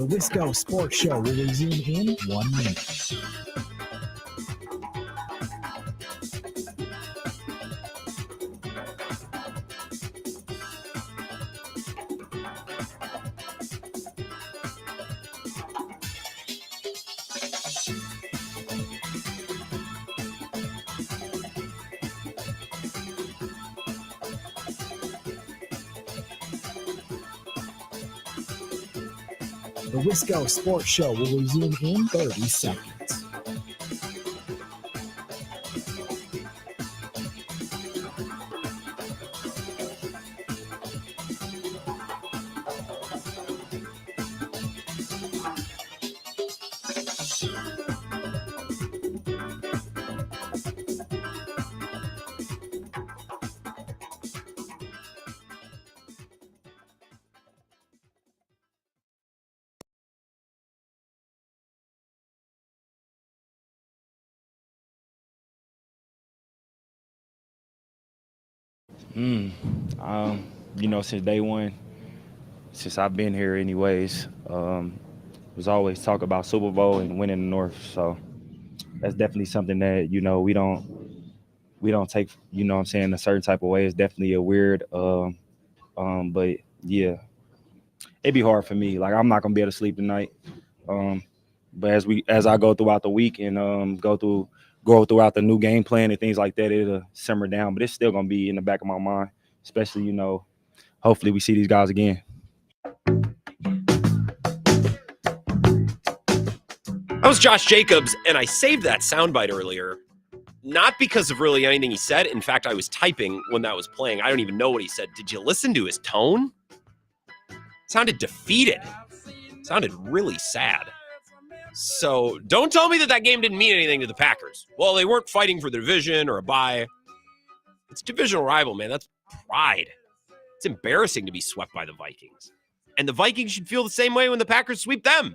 The Wisco Sports Show will resume in 1 minute. The Wisco Sports Show will resume in 30 seconds. Since day one, since I've been here anyways, was always talk about Super Bowl and winning the North. So that's definitely something that, we don't take, a certain type of way. It's definitely a weird, but yeah, it'd be hard for me. Like, I'm not going to be able to sleep tonight. But as I go throughout the week and go throughout the new game plan and things like that, it'll simmer down, but it's still going to be in the back of my mind, especially, hopefully we see these guys again. That was Josh Jacobs, and I saved that soundbite earlier, not because of really anything he said. In fact, I was typing when that was playing. I don't even know what he said. Did you listen to his tone? Sounded defeated. Sounded really sad. So don't tell me that game didn't mean anything to the Packers. Well, they weren't fighting for the division or a bye. It's divisional rival, man. That's pride. It's embarrassing to be swept by the Vikings. And the Vikings should feel the same way when the Packers sweep them.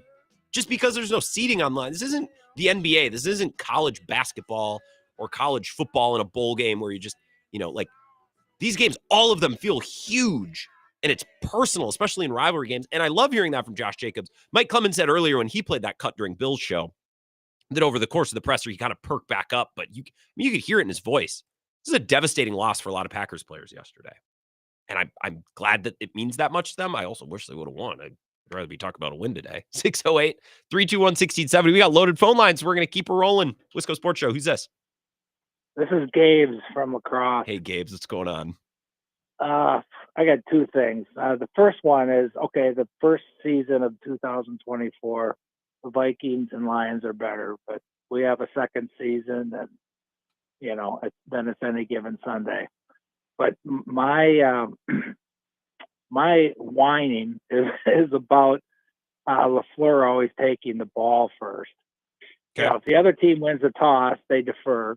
Just because there's no seating online. This isn't the NBA. This isn't college basketball or college football in a bowl game where you just, these games, all of them feel huge. And it's personal, especially in rivalry games. And I love hearing that from Josh Jacobs. Mike Clemens said earlier when he played that cut during Bill's show that over the course of the presser, he kind of perked back up. But you could hear it in his voice. This is a devastating loss for a lot of Packers players yesterday. And I'm glad that it means that much to them. I also wish they would have won. I'd rather be talking about a win today. 608-321-1670. We got loaded phone lines. We're going to keep her rolling. Wisco Sports Show. Who's this? This is Gabe's from lacrosse. Hey, Gabe's. What's going on? I got two things. The first one is, the first season of 2024, the Vikings and Lions are better, but we have a second season and, then it's any given Sunday. But my my whining is about LaFleur always taking the ball first. Okay. If the other team wins the toss, they defer.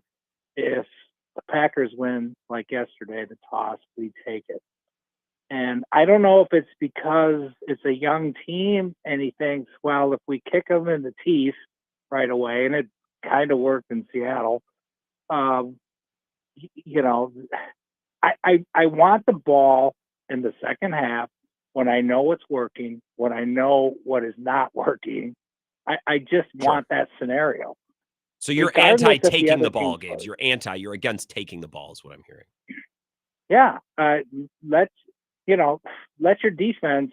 If the Packers win, like yesterday, the toss, we take it. And I don't know if it's because it's a young team and he thinks, well, if we kick them in the teeth right away, and it kind of worked in Seattle, I want the ball in the second half when I know what's working, when I know what is not working. I just want that scenario. So you're Regardless anti-taking if the ball, team Gabe. plays. You're against taking the ball is what I'm hearing. Yeah. Let your defense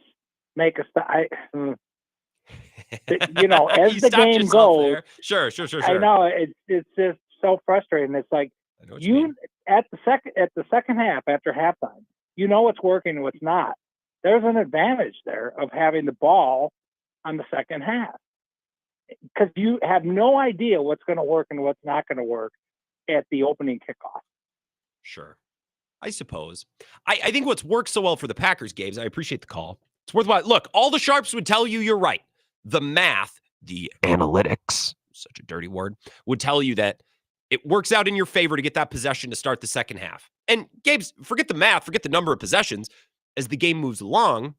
make a as You the stopped game yourself goes. there. Sure. I know it's just so frustrating. It's like at the second half after halftime, what's working and what's not. There's an advantage there of having the ball on the second half because you have no idea what's going to work and what's not going to work at the opening kickoff. Sure. I suppose. I think what's worked so well for the Packers, Gabe, I appreciate the call. It's worthwhile. Look, all the sharps would tell you you're right. The math, the analytics, such a dirty word, would tell you that it works out in your favor to get that possession to start the second half. And Gabe's, forget the math, forget the number of possessions. As the game moves along,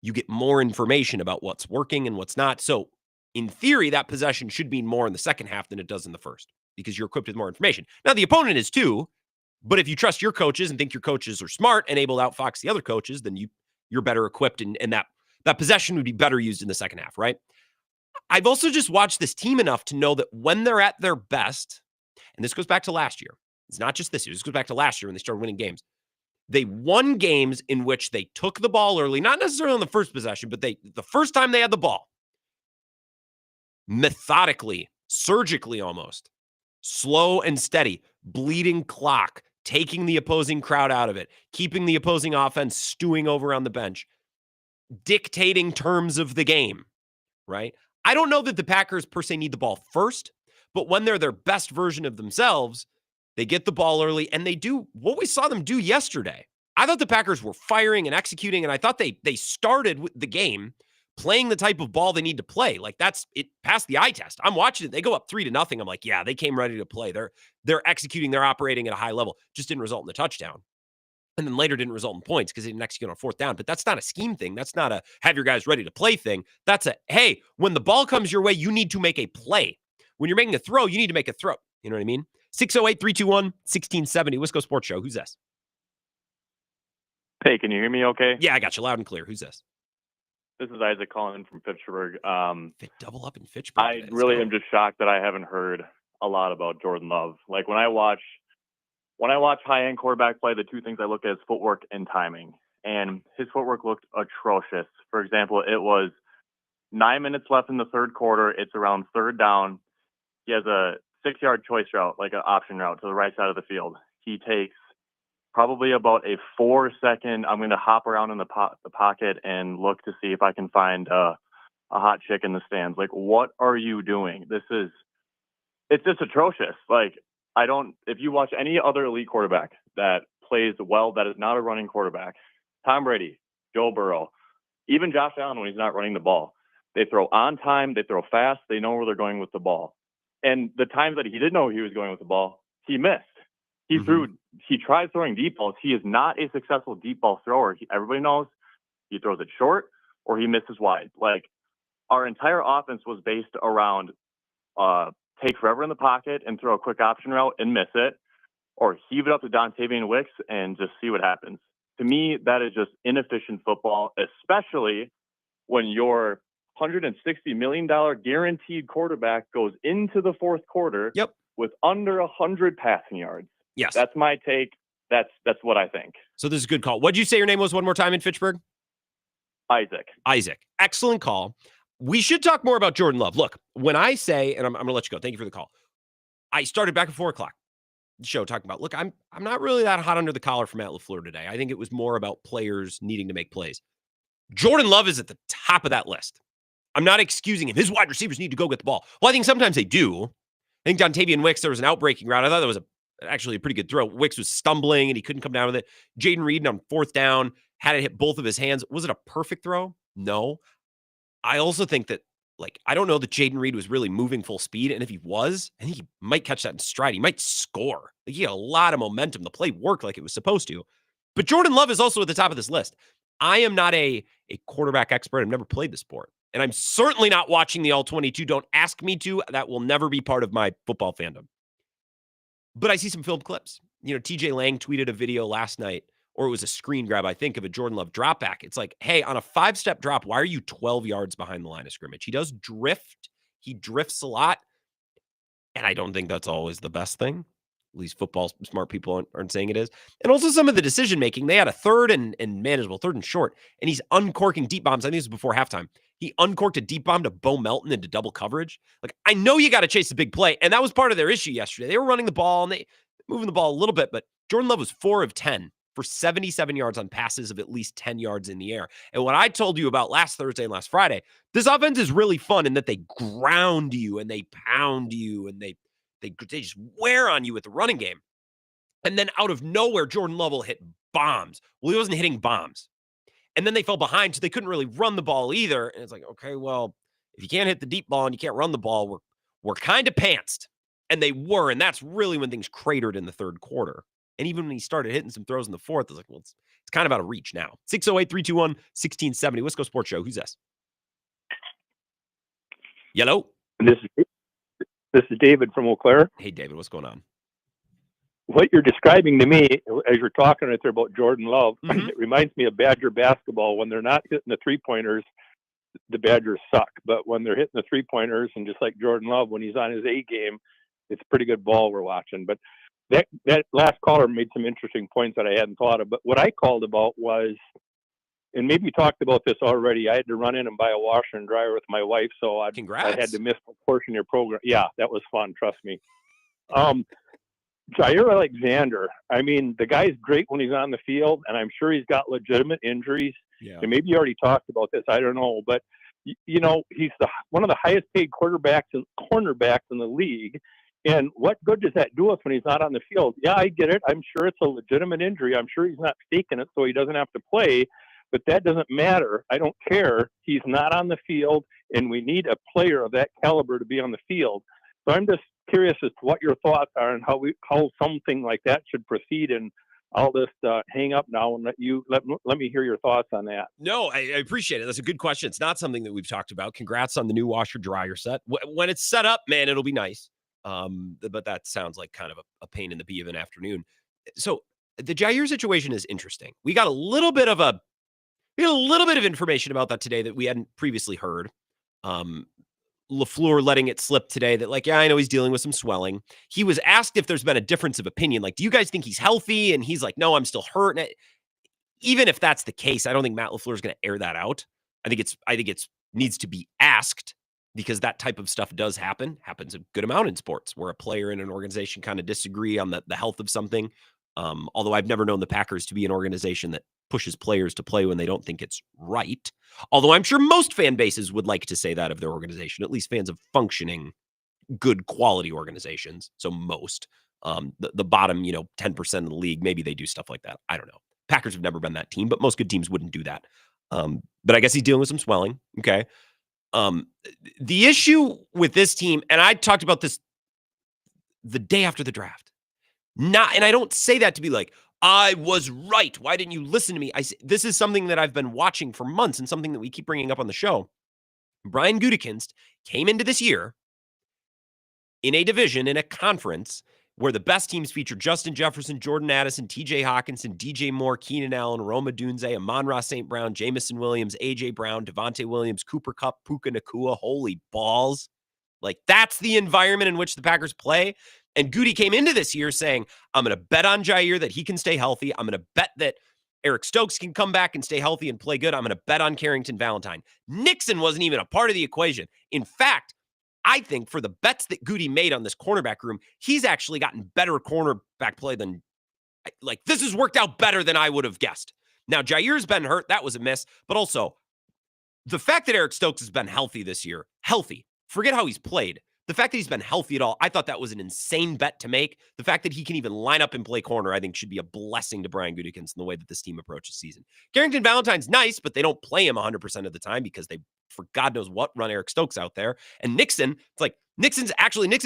you get more information about what's working and what's not. So in theory, that possession should mean more in the second half than it does in the first because you're equipped with more information. Now, the opponent is too, but if you trust your coaches and think your coaches are smart and able to outfox the other coaches, then you're better equipped and that That possession would be better used in the second half, right? I've also just watched this team enough to know that when they're at their best, and this goes back to last year, it's not just this year, this goes back to last year when they started winning games. They won games in which they took the ball early, not necessarily on the first possession, but the first time they had the ball, methodically, surgically almost, slow and steady, bleeding clock, taking the opposing crowd out of it, keeping the opposing offense stewing over on the bench, dictating terms of the game, right? I don't know that the Packers per se need the ball first, but when they're their best version of themselves, they get the ball early and they do what we saw them do yesterday. I thought the Packers were firing and executing, and I thought they started the game playing the type of ball they need to play. Like that's it passed the eye test. I'm watching it. They go up 3-0. I'm like, yeah, they came ready to play. They're executing, they're operating at a high level. Just didn't result in the touchdown. And then later didn't result in points because they didn't execute on fourth down. But that's not a scheme thing. That's not a have your guys ready to play thing. That's a, hey, when the ball comes your way, you need to make a play. When you're making a throw, you need to make a throw. You know what I mean? 608-321-1670. Wisco Sports Show. Who's this? Hey, can you hear me okay? Yeah, I got you loud and clear. Who's this? This is Isaac calling in from Fitchburg. Double up in Fitchburg. I really am just shocked that I haven't heard a lot about Jordan Love. Like when I watch high-end quarterback play, the two things I look at is footwork and timing. And his footwork looked atrocious. For example, it was 9 minutes left in the third quarter. It's around third down. He has a 6-yard choice route, like an option route to the right side of the field. He takes probably about a 4-second, I'm going to hop around in the pocket and look to see if I can find a hot chick in the stands. Like, what are you doing? It's just atrocious. Like, if you watch any other elite quarterback that plays well, that is not a running quarterback, Tom Brady, Joe Burrow, even Josh Allen when he's not running the ball, they throw on time, they throw fast, they know where they're going with the ball. And the times that he didn't know he was going with the ball, he missed. He tried throwing deep balls. He is not a successful deep ball thrower. Everybody knows he throws it short or he misses wide. Like, our entire offense was based around take forever in the pocket and throw a quick option route and miss it, or heave it up to Dontavian Wicks and just see what happens. To me, that is just inefficient football, especially when your $160 million guaranteed quarterback goes into the fourth quarter with under 100 passing yards. Yes. That's my take. That's what I think. So this is a good call. What did you say your name was one more time in Fitchburg? Isaac. Excellent call. We should talk more about Jordan Love. Look, when I say, and I'm going to let you go. Thank you for the call. I started back at 4 o'clock show talking about, look, I'm not really that hot under the collar for Matt LaFleur today. I think it was more about players needing to make plays. Jordan Love is at the top of that list. I'm not excusing him. His wide receivers need to go get the ball. Well, I think sometimes they do. I think Dontavian Wicks, there was an outbreaking route. I thought that was actually a pretty good throw. Wicks was stumbling and he couldn't come down with it. Jaden Reed on fourth down had it hit both of his hands. Was it a perfect throw? No. I also think that, I don't know that Jaden Reed was really moving full speed. And if he was, I think he might catch that in stride. He might score. He had a lot of momentum. The play worked like it was supposed to. But Jordan Love is also at the top of this list. I am not a quarterback expert. I've never played the sport. And I'm certainly not watching the All-22. Don't ask me to. That will never be part of my football fandom. But I see some film clips. TJ Lang tweeted a video last night, or it was a screen grab, I think, of a Jordan Love drop back. It's like, hey, on a 5-step drop, why are you 12 yards behind the line of scrimmage? He does drift. He drifts a lot. And I don't think that's always the best thing. At least football smart people aren't saying it is. And also some of the decision-making. They had a third and manageable, third and short, and he's uncorking deep bombs. I think this was before halftime. He uncorked a deep bomb to Bo Melton into double coverage. I know you got to chase the big play, and that was part of their issue yesterday. They were running the ball, and they moving the ball a little bit, but Jordan Love was 4 of 10 for 77 yards on passes of at least 10 yards in the air. And what I told you about last Thursday and last Friday, this offense is really fun in that they ground you and they pound you and they just wear on you with the running game. And then out of nowhere, Jordan Love will hit bombs. Well, he wasn't hitting bombs. And then they fell behind, so they couldn't really run the ball either. And it's like, okay, well, if you can't hit the deep ball and you can't run the ball, we're kind of pantsed. And they were, and that's really when things cratered in the third quarter. And even when he started hitting some throws in the fourth, I was like, well, it's kind of out of reach now. 608-321-1670. Wisco Sports Show. Who's this? Yellow. This is David from Eau Claire. Hey, David, what's going on? what you're describing to me as you're talking right there about Jordan Love, it reminds me of Badger basketball. When they're not hitting the 3-pointers, the Badgers suck. But when they're hitting the 3-pointers, and just like Jordan Love, when he's on his A game, it's pretty good ball we're watching. But that last caller made some interesting points that I hadn't thought of. But what I called about was, and maybe you talked about this already, I had to run in and buy a washer and dryer with my wife, so I had to miss a portion of your program. Yeah, that was fun, trust me. Jair Alexander, I mean, the guy's great when he's on the field, and I'm sure he's got legitimate injuries. Yeah. And maybe you already talked about this, I don't know. But, you know, he's one of the highest paid cornerbacks in the league. And what good does that do us when he's not on the field? Yeah, I get it. I'm sure it's a legitimate injury. I'm sure he's not faking it so he doesn't have to play. But that doesn't matter. I don't care. He's not on the field, and we need a player of that caliber to be on the field. So I'm just curious as to what your thoughts are and how something like that should proceed. And I'll just hang up now and let me hear your thoughts on that. No, I appreciate it. That's a good question. It's not something that we've talked about. Congrats on the new washer dryer set. When it's set up, man, it'll be nice. But that sounds like kind of a pain in the bee of an afternoon. So the Jair situation is interesting. We got a little bit of information about that today that we hadn't previously heard. LaFleur letting it slip today that, like, yeah, I know he's dealing with some swelling. He was asked if there's been a difference of opinion. Like, do you guys think he's healthy? And he's like, no, I'm still hurt. And even if that's the case, I don't think Matt LaFleur is going to air that out. I think it's needs to be asked, because that type of stuff happens a good amount in sports where a player and an organization kind of disagree on the health of something. Although I've never known the Packers to be an organization that pushes players to play when they don't think it's right. Although I'm sure most fan bases would like to say that of their organization, at least fans of functioning, good quality organizations. So most, the bottom, 10% of the league, maybe they do stuff like that. I don't know. Packers have never been that team, but most good teams wouldn't do that. But I guess he's dealing with some swelling. Okay. The issue with this team, and I talked about this the day after the draft, and I don't say that to be like, I was right. Why didn't you listen to me? This is something that I've been watching for months and something that we keep bringing up on the show. Brian Gutekunst came into this year in a division, in a conference, where the best teams feature Justin Jefferson, Jordan Addison, TJ Hawkinson, DJ Moore, Keenan Allen, Rome Odunze, Amon-Ra St. Brown, Jamison Williams, AJ Brown, Devontae Williams, Cooper Kupp, Puka Nacua. Holy balls. Like, that's the environment in which the Packers play. And Goody came into this year saying, I'm going to bet on Jair that he can stay healthy. I'm going to bet that Eric Stokes can come back and stay healthy and play good. I'm going to bet on Carrington Valentine. Nixon wasn't even a part of the equation. In fact, I think for the bets that Goody made on this cornerback room, he's actually gotten better cornerback play than, like, this has worked out better than I would have guessed. Now, Jair's been hurt. That was a miss. But also, the fact that Eric Stokes has been healthy this year, forget how he's played. The fact that he's been healthy at all, I thought that was an insane bet to make. The fact that he can even line up and play corner, I think should be a blessing to Brian Gutekunst in the way that this team approaches season. Carrington Valentine's nice, but they don't play him 100% of the time because they, for God knows what, run Eric Stokes out there. And Nixon, it's like, Nixon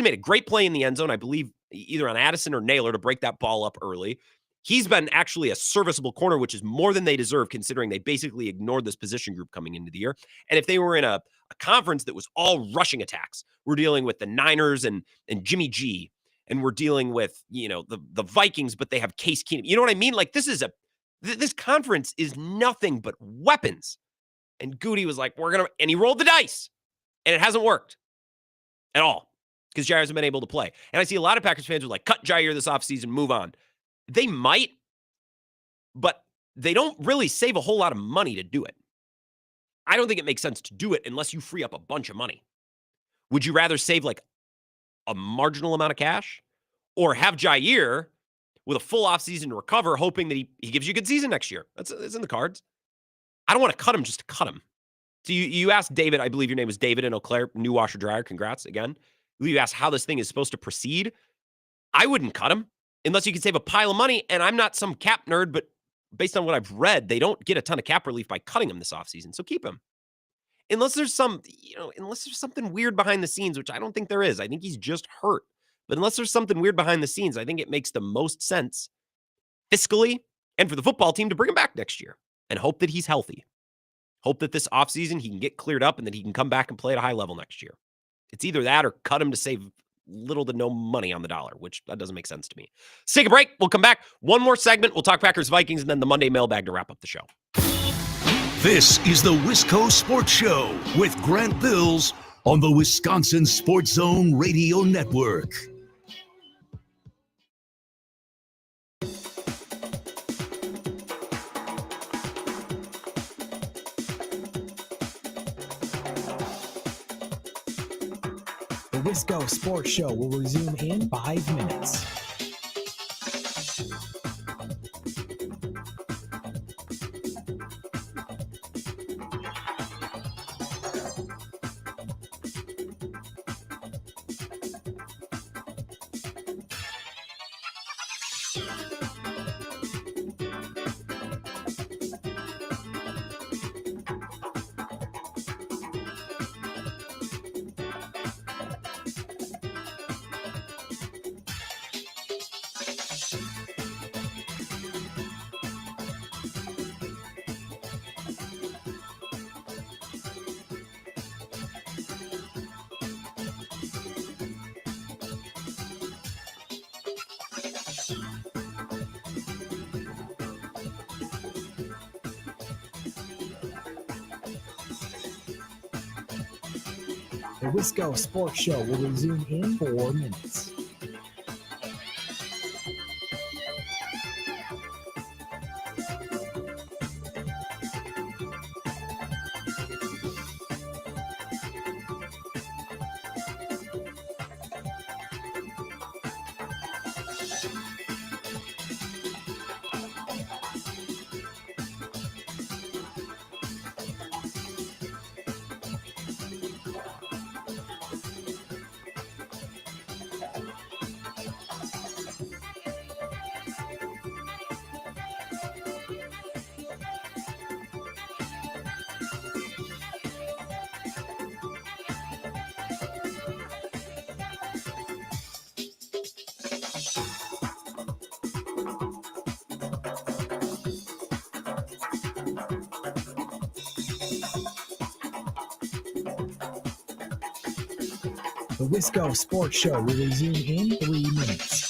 made a great play in the end zone, I believe, either on Addison or Naylor to break that ball up early. He's been actually a serviceable corner, which is more than they deserve, considering they basically ignored this position group coming into the year. And if they were in a conference that was all rushing attacks, we're dealing with the Niners and Jimmy G, and we're dealing with, the Vikings, but they have Case Keenum. You know what I mean? Like, this conference is nothing but weapons. And Goody was like, and he rolled the dice, and it hasn't worked at all because Jair hasn't been able to play. And I see a lot of Packers fans who are like, cut Jair this offseason, move on. They might, but they don't really save a whole lot of money to do it. I don't think it makes sense to do it unless you free up a bunch of money. Would you rather save like a marginal amount of cash or have Jair with a full offseason to recover, hoping that he gives you a good season next year? That's in the cards. I don't want to cut him just to cut him. So you asked David, I believe your name was David in Eau Claire, new washer dryer. Congrats again. You asked how this thing is supposed to proceed. I wouldn't cut him unless you can save a pile of money. And I'm not some cap nerd, but based on what I've read, they don't get a ton of cap relief by cutting him this offseason. So keep him. Unless there's something weird behind the scenes, which I don't think there is. I think he's just hurt. But unless there's something weird behind the scenes, I think it makes the most sense fiscally and for the football team to bring him back next year and hope that he's healthy. Hope that this offseason he can get cleared up and that he can come back and play at a high level next year. It's either that or cut him to save little to no money on the dollar, which that doesn't make sense to me. Let's take a break. We'll come back. One more segment. We'll talk Packers Vikings and then the Monday mailbag to wrap up the show. This is the Wisco Sports Show with Grant Bills on the Wisconsin Sports Zone Radio Network. The Wisco Sports Show will resume in 5 minutes. The Wisco Sports Show will resume in 4 minutes. The Wisco Sports Show will resume in 3 minutes.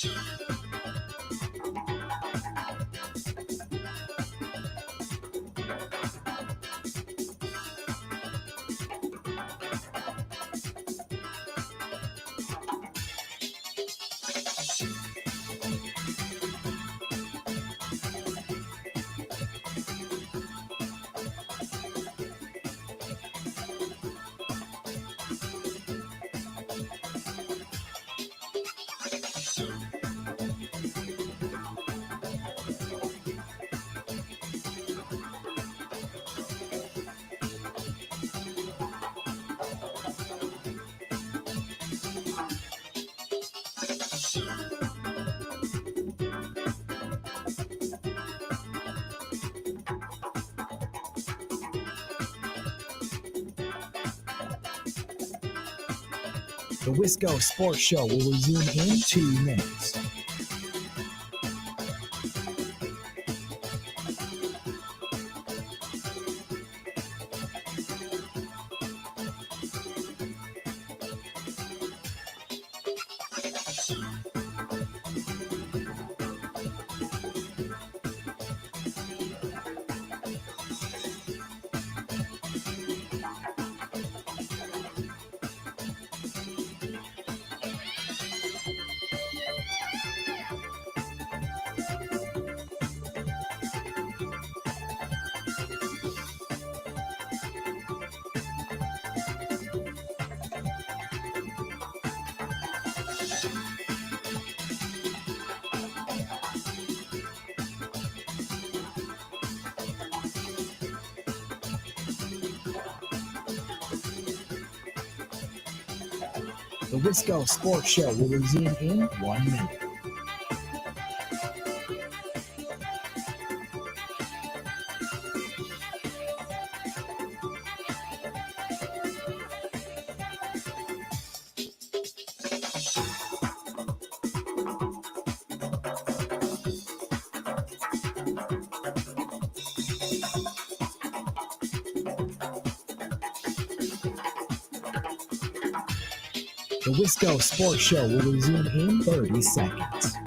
The Wisco Sports Show will resume in 2 minutes. The Wisco Sports Show will resume in 1 minute. The The Wisco Sports Show will resume in 30 seconds.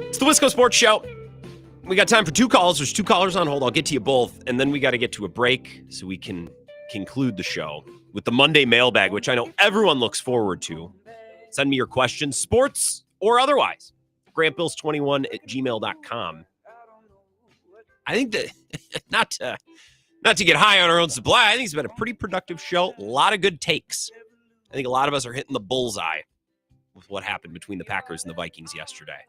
It's the Wisco Sports Show. We got time for 2 calls. There's 2 callers on hold. I'll get to you both. And then we got to get to a break so we can conclude the show with the Monday mailbag, which I know everyone looks forward to. Send me your questions, sports or otherwise. GrantBills21@gmail.com. I think that not to get high on our own supply, I think it's been a pretty productive show. A lot of good takes. I think a lot of us are hitting the bullseye with what happened between the Packers and the Vikings yesterday.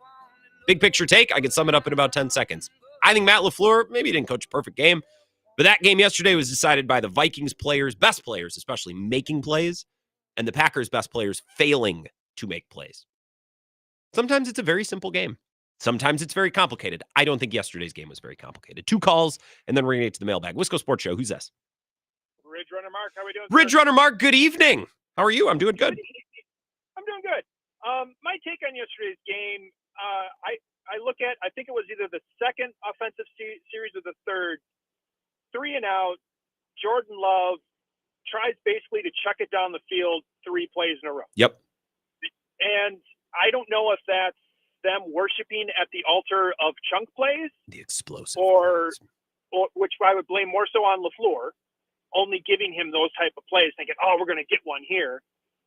Big picture take, I can sum it up in about 10 seconds. I think Matt LaFleur, maybe he didn't coach a perfect game, but that game yesterday was decided by the Vikings players, best players especially, making plays, and the Packers' best players failing to make plays. Sometimes it's a very simple game. Sometimes it's very complicated. I don't think yesterday's game was very complicated. 2 calls, and then we're going to get to the mailbag. Wisco Sports Show, who's this? Ridge Runner Mark, how are we doing? Ridge Runner Mark, good evening. How are you? I'm doing good. I'm doing good. My take on yesterday's game, I look at, I think it was either the second offensive series or the third, 3 and out. Jordan Love tries basically to chuck it down the field 3 plays in a row. Yep. And I don't know if that's them worshiping at the altar of chunk plays, the explosive, or which I would blame more so on LaFleur, only giving him those type of plays, thinking, oh, we're going to get one here.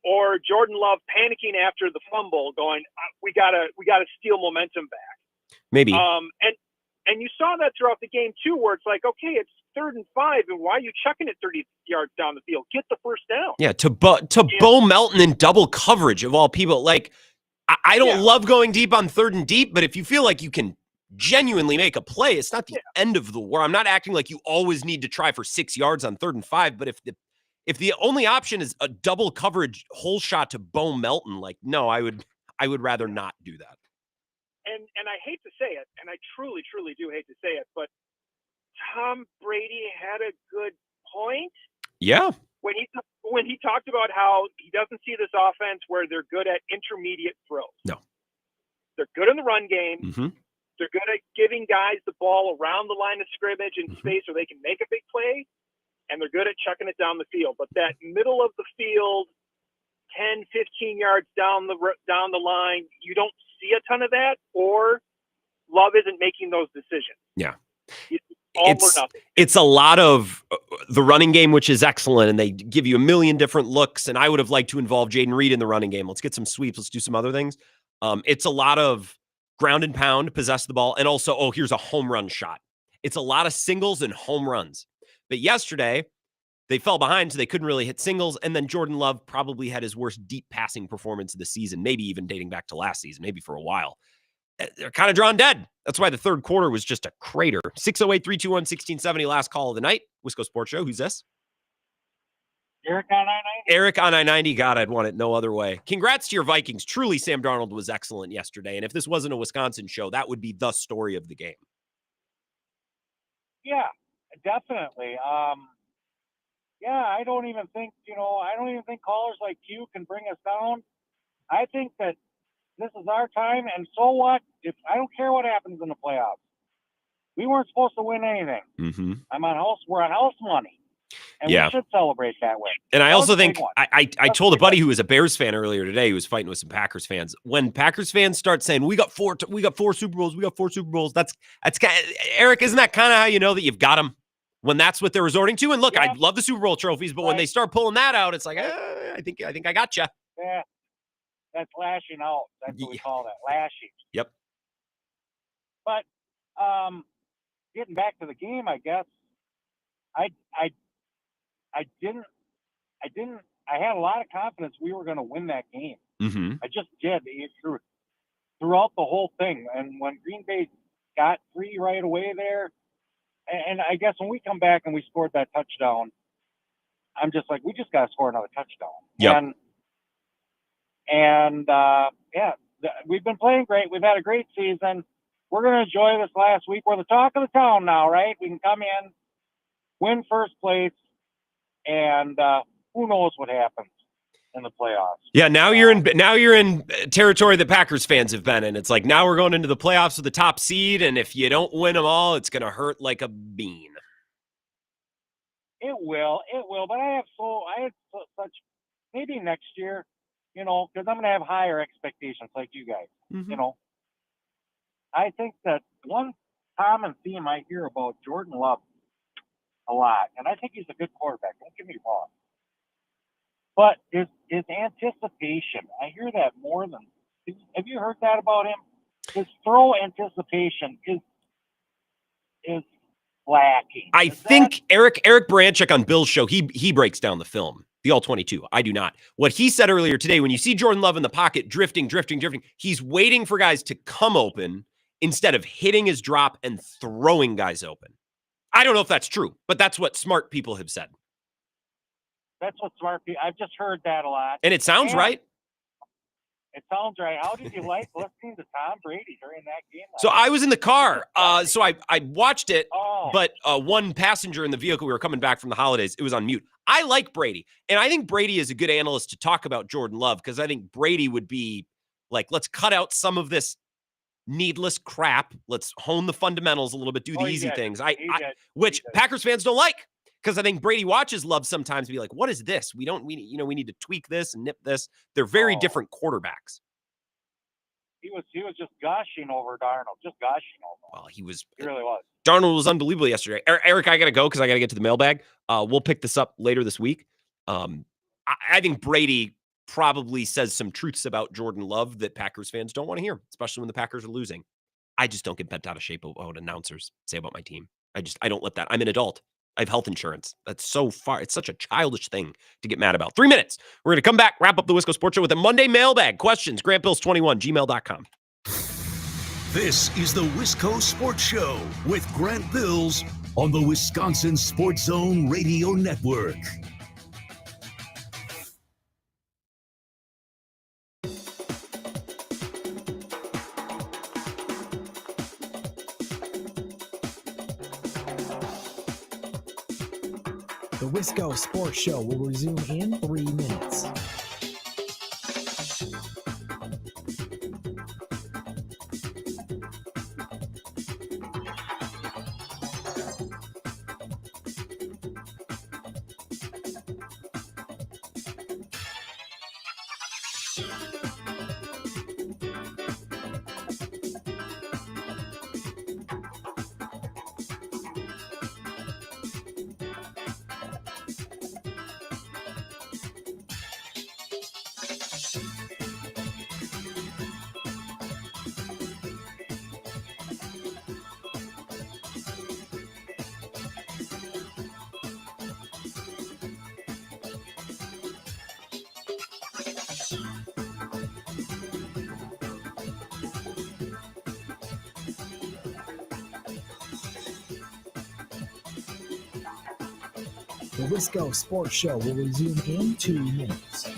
Or Jordan Love panicking after the fumble, going, we gotta steal momentum back. Maybe. And you saw that throughout the game too, where it's like, okay, it's 3rd and 5, and why are you chucking it 30 yards down the field? Get the first down. Yeah, to Bo Melton in double coverage of all people. Like, I don't love going deep on 3rd and deep, but if you feel like you can genuinely make a play, it's not the end of the world. I'm not acting like you always need to try for 6 yards on 3rd and 5, but if the only option is a double coverage hole shot to Bo Melton, like, no, I would rather not do that. And I hate to say it, and I truly, truly do hate to say it, but Tom Brady had a good point. Yeah. When he talked about how he doesn't see this offense where they're good at intermediate throws. No. They're good in the run game. Mm-hmm. They're good at giving guys the ball around the line of scrimmage in space where they can make a big play. And they're good at chucking it down the field. But that middle of the field, 10, 15 yards down the line, you don't see a ton of that, or Love isn't making those decisions. Yeah. All or nothing. It's a lot of the running game, which is excellent, and they give you a million different looks, and I would have liked to involve Jaden Reed in the running game. Let's get some sweeps. Let's do some other things. It's a lot of ground and pound, possess the ball, and also, here's a home run shot. It's a lot of singles and home runs. But yesterday, they fell behind, so they couldn't really hit singles. And then Jordan Love probably had his worst deep passing performance of the season, maybe even dating back to last season, maybe for a while. They're kind of drawn dead. That's why the 3rd quarter was just a crater. 608-321-1670, last call of the night. Wisco Sports Show. Who's this? Eric on I-90. Eric on I-90. God, I'd want it no other way. Congrats to your Vikings. Truly, Sam Darnold was excellent yesterday. And if this wasn't a Wisconsin show, that would be the story of the game. Yeah, definitely. I don't even think callers like you can bring us down. I think that this is our time, and so what? If I don't care what happens in the playoffs. We weren't supposed to win anything. Mm-hmm. We're on house money. And we should celebrate that way. And I also think I told a buddy who was a Bears fan earlier today, who was fighting with some Packers fans. When Packers fans start saying, we got 4 Super Bowls, that's kind of, Eric, isn't that kind of how you know that you've got them? When that's what they're resorting to? And look, I love the Super Bowl trophies, but when they start pulling that out, it's like, I think I got you. Yeah. That's lashing out. That's what we call that, lashing. Yep. But getting back to the game, I guess I had a lot of confidence we were going to win that game. Mm-hmm. I just did throughout the whole thing. And when Green Bay got 3 right away there, and I guess when we come back and we scored that touchdown, I'm just like, we just got to score another touchdown. Yep. And we've been playing great. We've had a great season. We're going to enjoy this last week. We're the talk of the town now, right? We can come in, win first place, and who knows what happens in the playoffs. Yeah, now you're in territory that Packers fans have been in. It's like now we're going into the playoffs with the top seed, and if you don't win them all, it's going to hurt like a bean. It will. But I have such maybe next year, because I'm going to have higher expectations like you guys. I think that one common theme I hear about Jordan Love a lot, and I think he's a good quarterback. Don't get me wrong. But his anticipation, I hear that more than. Have you heard that about him? His throw anticipation is lacking. I think Eric Branchek on Bill's show, he breaks down the film, the All-22. I do not. What he said earlier today, when you see Jordan Love in the pocket drifting, he's waiting for guys to come open instead of hitting his drop and throwing guys open. I don't know if that's true, but that's what smart people have said. That's what smart people. I've just heard that a lot, and it sounds right. It sounds right. How did you like listening to Tom Brady during that game? So I was in the car, so I watched it, but one passenger in the vehicle, we were coming back from the holidays, it was on mute. I like Brady, and I think Brady is a good analyst to talk about Jordan Love because I think Brady would be like, let's cut out some of this needless crap. Let's hone the fundamentals a little bit, do the easy things, which Packers fans don't like. Because I think Brady watches Love sometimes be like, what is this? We need to tweak this and nip this. They're very different quarterbacks. He was just gushing over Darnold, just gushing over him. Well, he really was. Darnold was unbelievable yesterday. Eric, I got to go because I got to get to the mailbag. We'll pick this up later this week. I think Brady probably says some truths about Jordan Love that Packers fans don't want to hear, especially when the Packers are losing. I just don't get bent out of shape of what announcers say about my team. I don't let that. I'm an adult. I have health insurance. That's so far. It's such a childish thing to get mad about. 3 minutes. We're going to come back, wrap up the Wisco Sports Show with a Monday mailbag. Questions, grantbills21, gmail.com. This is the Wisco Sports Show with Grant Bills on the Wisconsin Sports Zone Radio Network. The Wisco Sports Show will resume in 3 minutes. The Wisco Sports Show will resume in 2 minutes.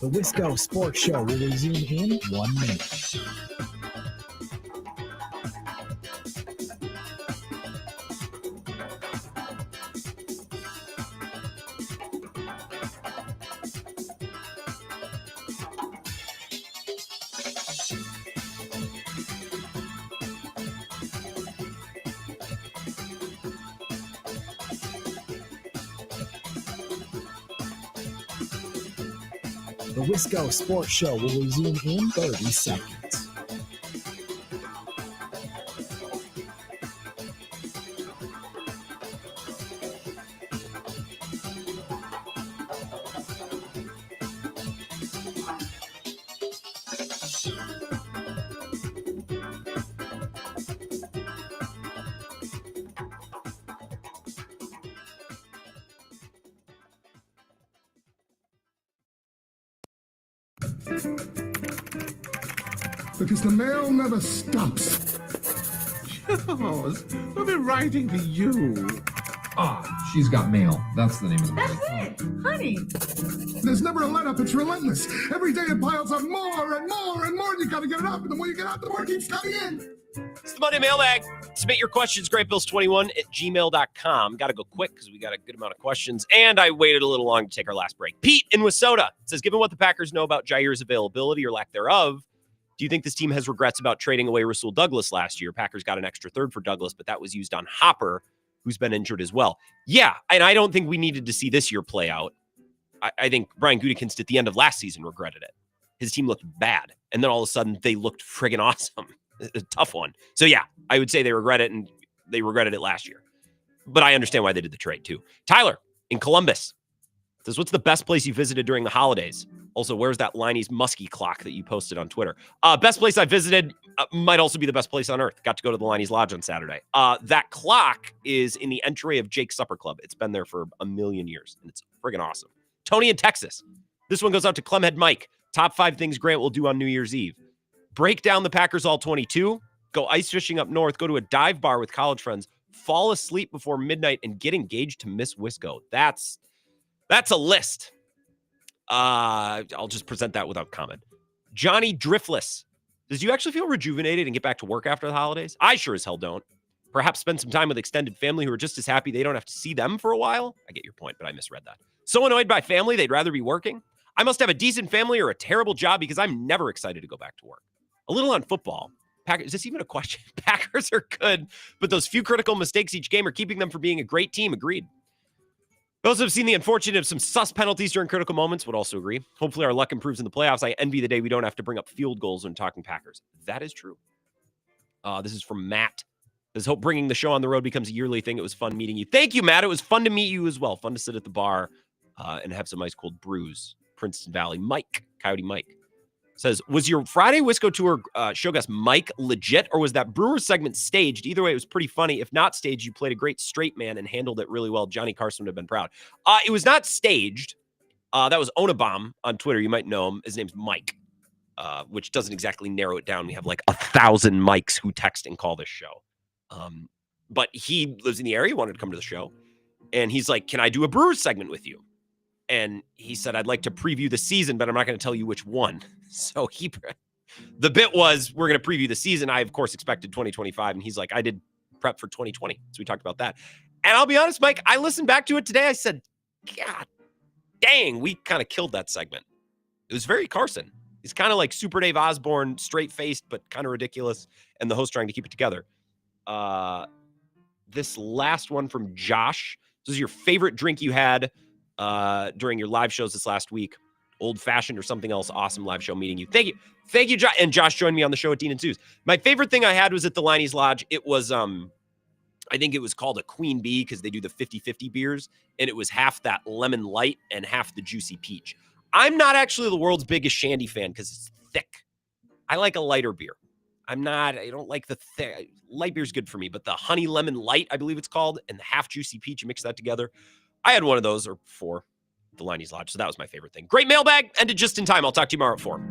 The Wisco Sports Show will resume in 1 minute. The Wisco Sports Show will resume in 30 seconds. Because the mail never stops. Charles, I'll be writing to you. Ah, She's Got Mail. That's the name of the movie. That's it, honey. There's never a let-up. It's relentless. Every day it piles up more and more and more, and you gotta get it up. And the more you get out, the more it keeps coming in. It's the Monday Mailbag. Submit your questions, greatbills21@gmail.com. Got to go quick because we got a good amount of questions, and I waited a little long to take our last break. Pete in Wissota says, given what the Packers know about Jair's availability or lack thereof, do you think this team has regrets about trading away Rasul Douglas last year? Packers got an extra third for Douglas, but that was used on Hopper, who's been injured as well. Yeah, and I don't think we needed to see this year play out. I think Brian Gutekunst at the end of last season regretted it. His team looked bad, and then all of a sudden they looked friggin' awesome. A tough one. So yeah, I would say they regret it, and they regretted it last year. But I understand why they did the trade too. Tyler in Columbus says, what's the best place you visited during the holidays? Also, where's that Liney's Muskie clock that you posted on Twitter? Best place I visited might also be the best place on earth. Got to go to the Liney's Lodge on Saturday. That clock is in the entry of Jake's Supper Club. It's been there for a million years, and it's friggin' awesome. Tony in Texas. This one goes out to Clemhead Mike. Top 5 things Grant will do on New Year's Eve. Break down the Packers all 22, go ice fishing up north, go to a dive bar with college friends, fall asleep before midnight, and get engaged to Miss Wisco. That's a list. I'll just present that without comment. Johnny Driftless. Does you actually feel rejuvenated and get back to work after the holidays? I sure as hell don't. Perhaps spend some time with extended family who are just as happy they don't have to see them for a while. I get your point, but I misread that. So annoyed by family, they'd rather be working. I must have a decent family or a terrible job because I'm never excited to go back to work. A little on football. Packers, is this even a question? Packers are good, but those few critical mistakes each game are keeping them from being a great team. Agreed. Those who have seen the unfortunate of some sus penalties during critical moments would also agree. Hopefully our luck improves in the playoffs. I envy the day we don't have to bring up field goals when talking Packers. That is true. This is from Matt. Says, hope bringing the show on the road becomes a yearly thing. It was fun meeting you. Thank you, Matt. It was fun to meet you as well. Fun to sit at the bar and have some ice cold brews. Princeton Valley. Mike, Coyote Mike, says, was your Friday Wisco Tour show guest Mike legit, or was that Brewers segment staged? Either way, it was pretty funny. If not staged, you played a great straight man and handled it really well. Johnny Carson would have been proud. It was not staged. That was Onabom on Twitter. You might know him. His name's Mike, which doesn't exactly narrow it down. We have like 1,000 Mikes who text and call this show. But he lives in the area, wanted to come to the show. And he's like, can I do a Brewers segment with you? And he said, I'd like to preview the season, but I'm not going to tell you which one. So the bit was, we're going to preview the season. I, of course, expected 2025. And he's like, I did prep for 2020. So we talked about that. And I'll be honest, Mike, I listened back to it today. I said, God dang, we kind of killed that segment. It was very Carson. He's kind of like Super Dave Osborne, straight-faced, but kind of ridiculous. And the host trying to keep it together. This last one from Josh. This is your favorite drink you had during your live shows this last week. Old fashioned or something else. Awesome live show meeting you. Thank you. Thank you, Josh. And Josh joined me on the show at Dean and Sue's. My favorite thing I had was at the Liney's Lodge. It was, I think it was called a Queen Bee because they do the 50-50 beers. And it was half that lemon light and half the juicy peach. I'm not actually the world's biggest shandy fan because it's thick. I like a lighter beer. I don't like the thick. Light beer's good for me, but the honey lemon light, I believe it's called, and the half juicy peach, you mix that together. I had one of those, or 4, the Liney's Lodge. So that was my favorite thing. Great mailbag. Ended just in time. I'll talk to you tomorrow at 4.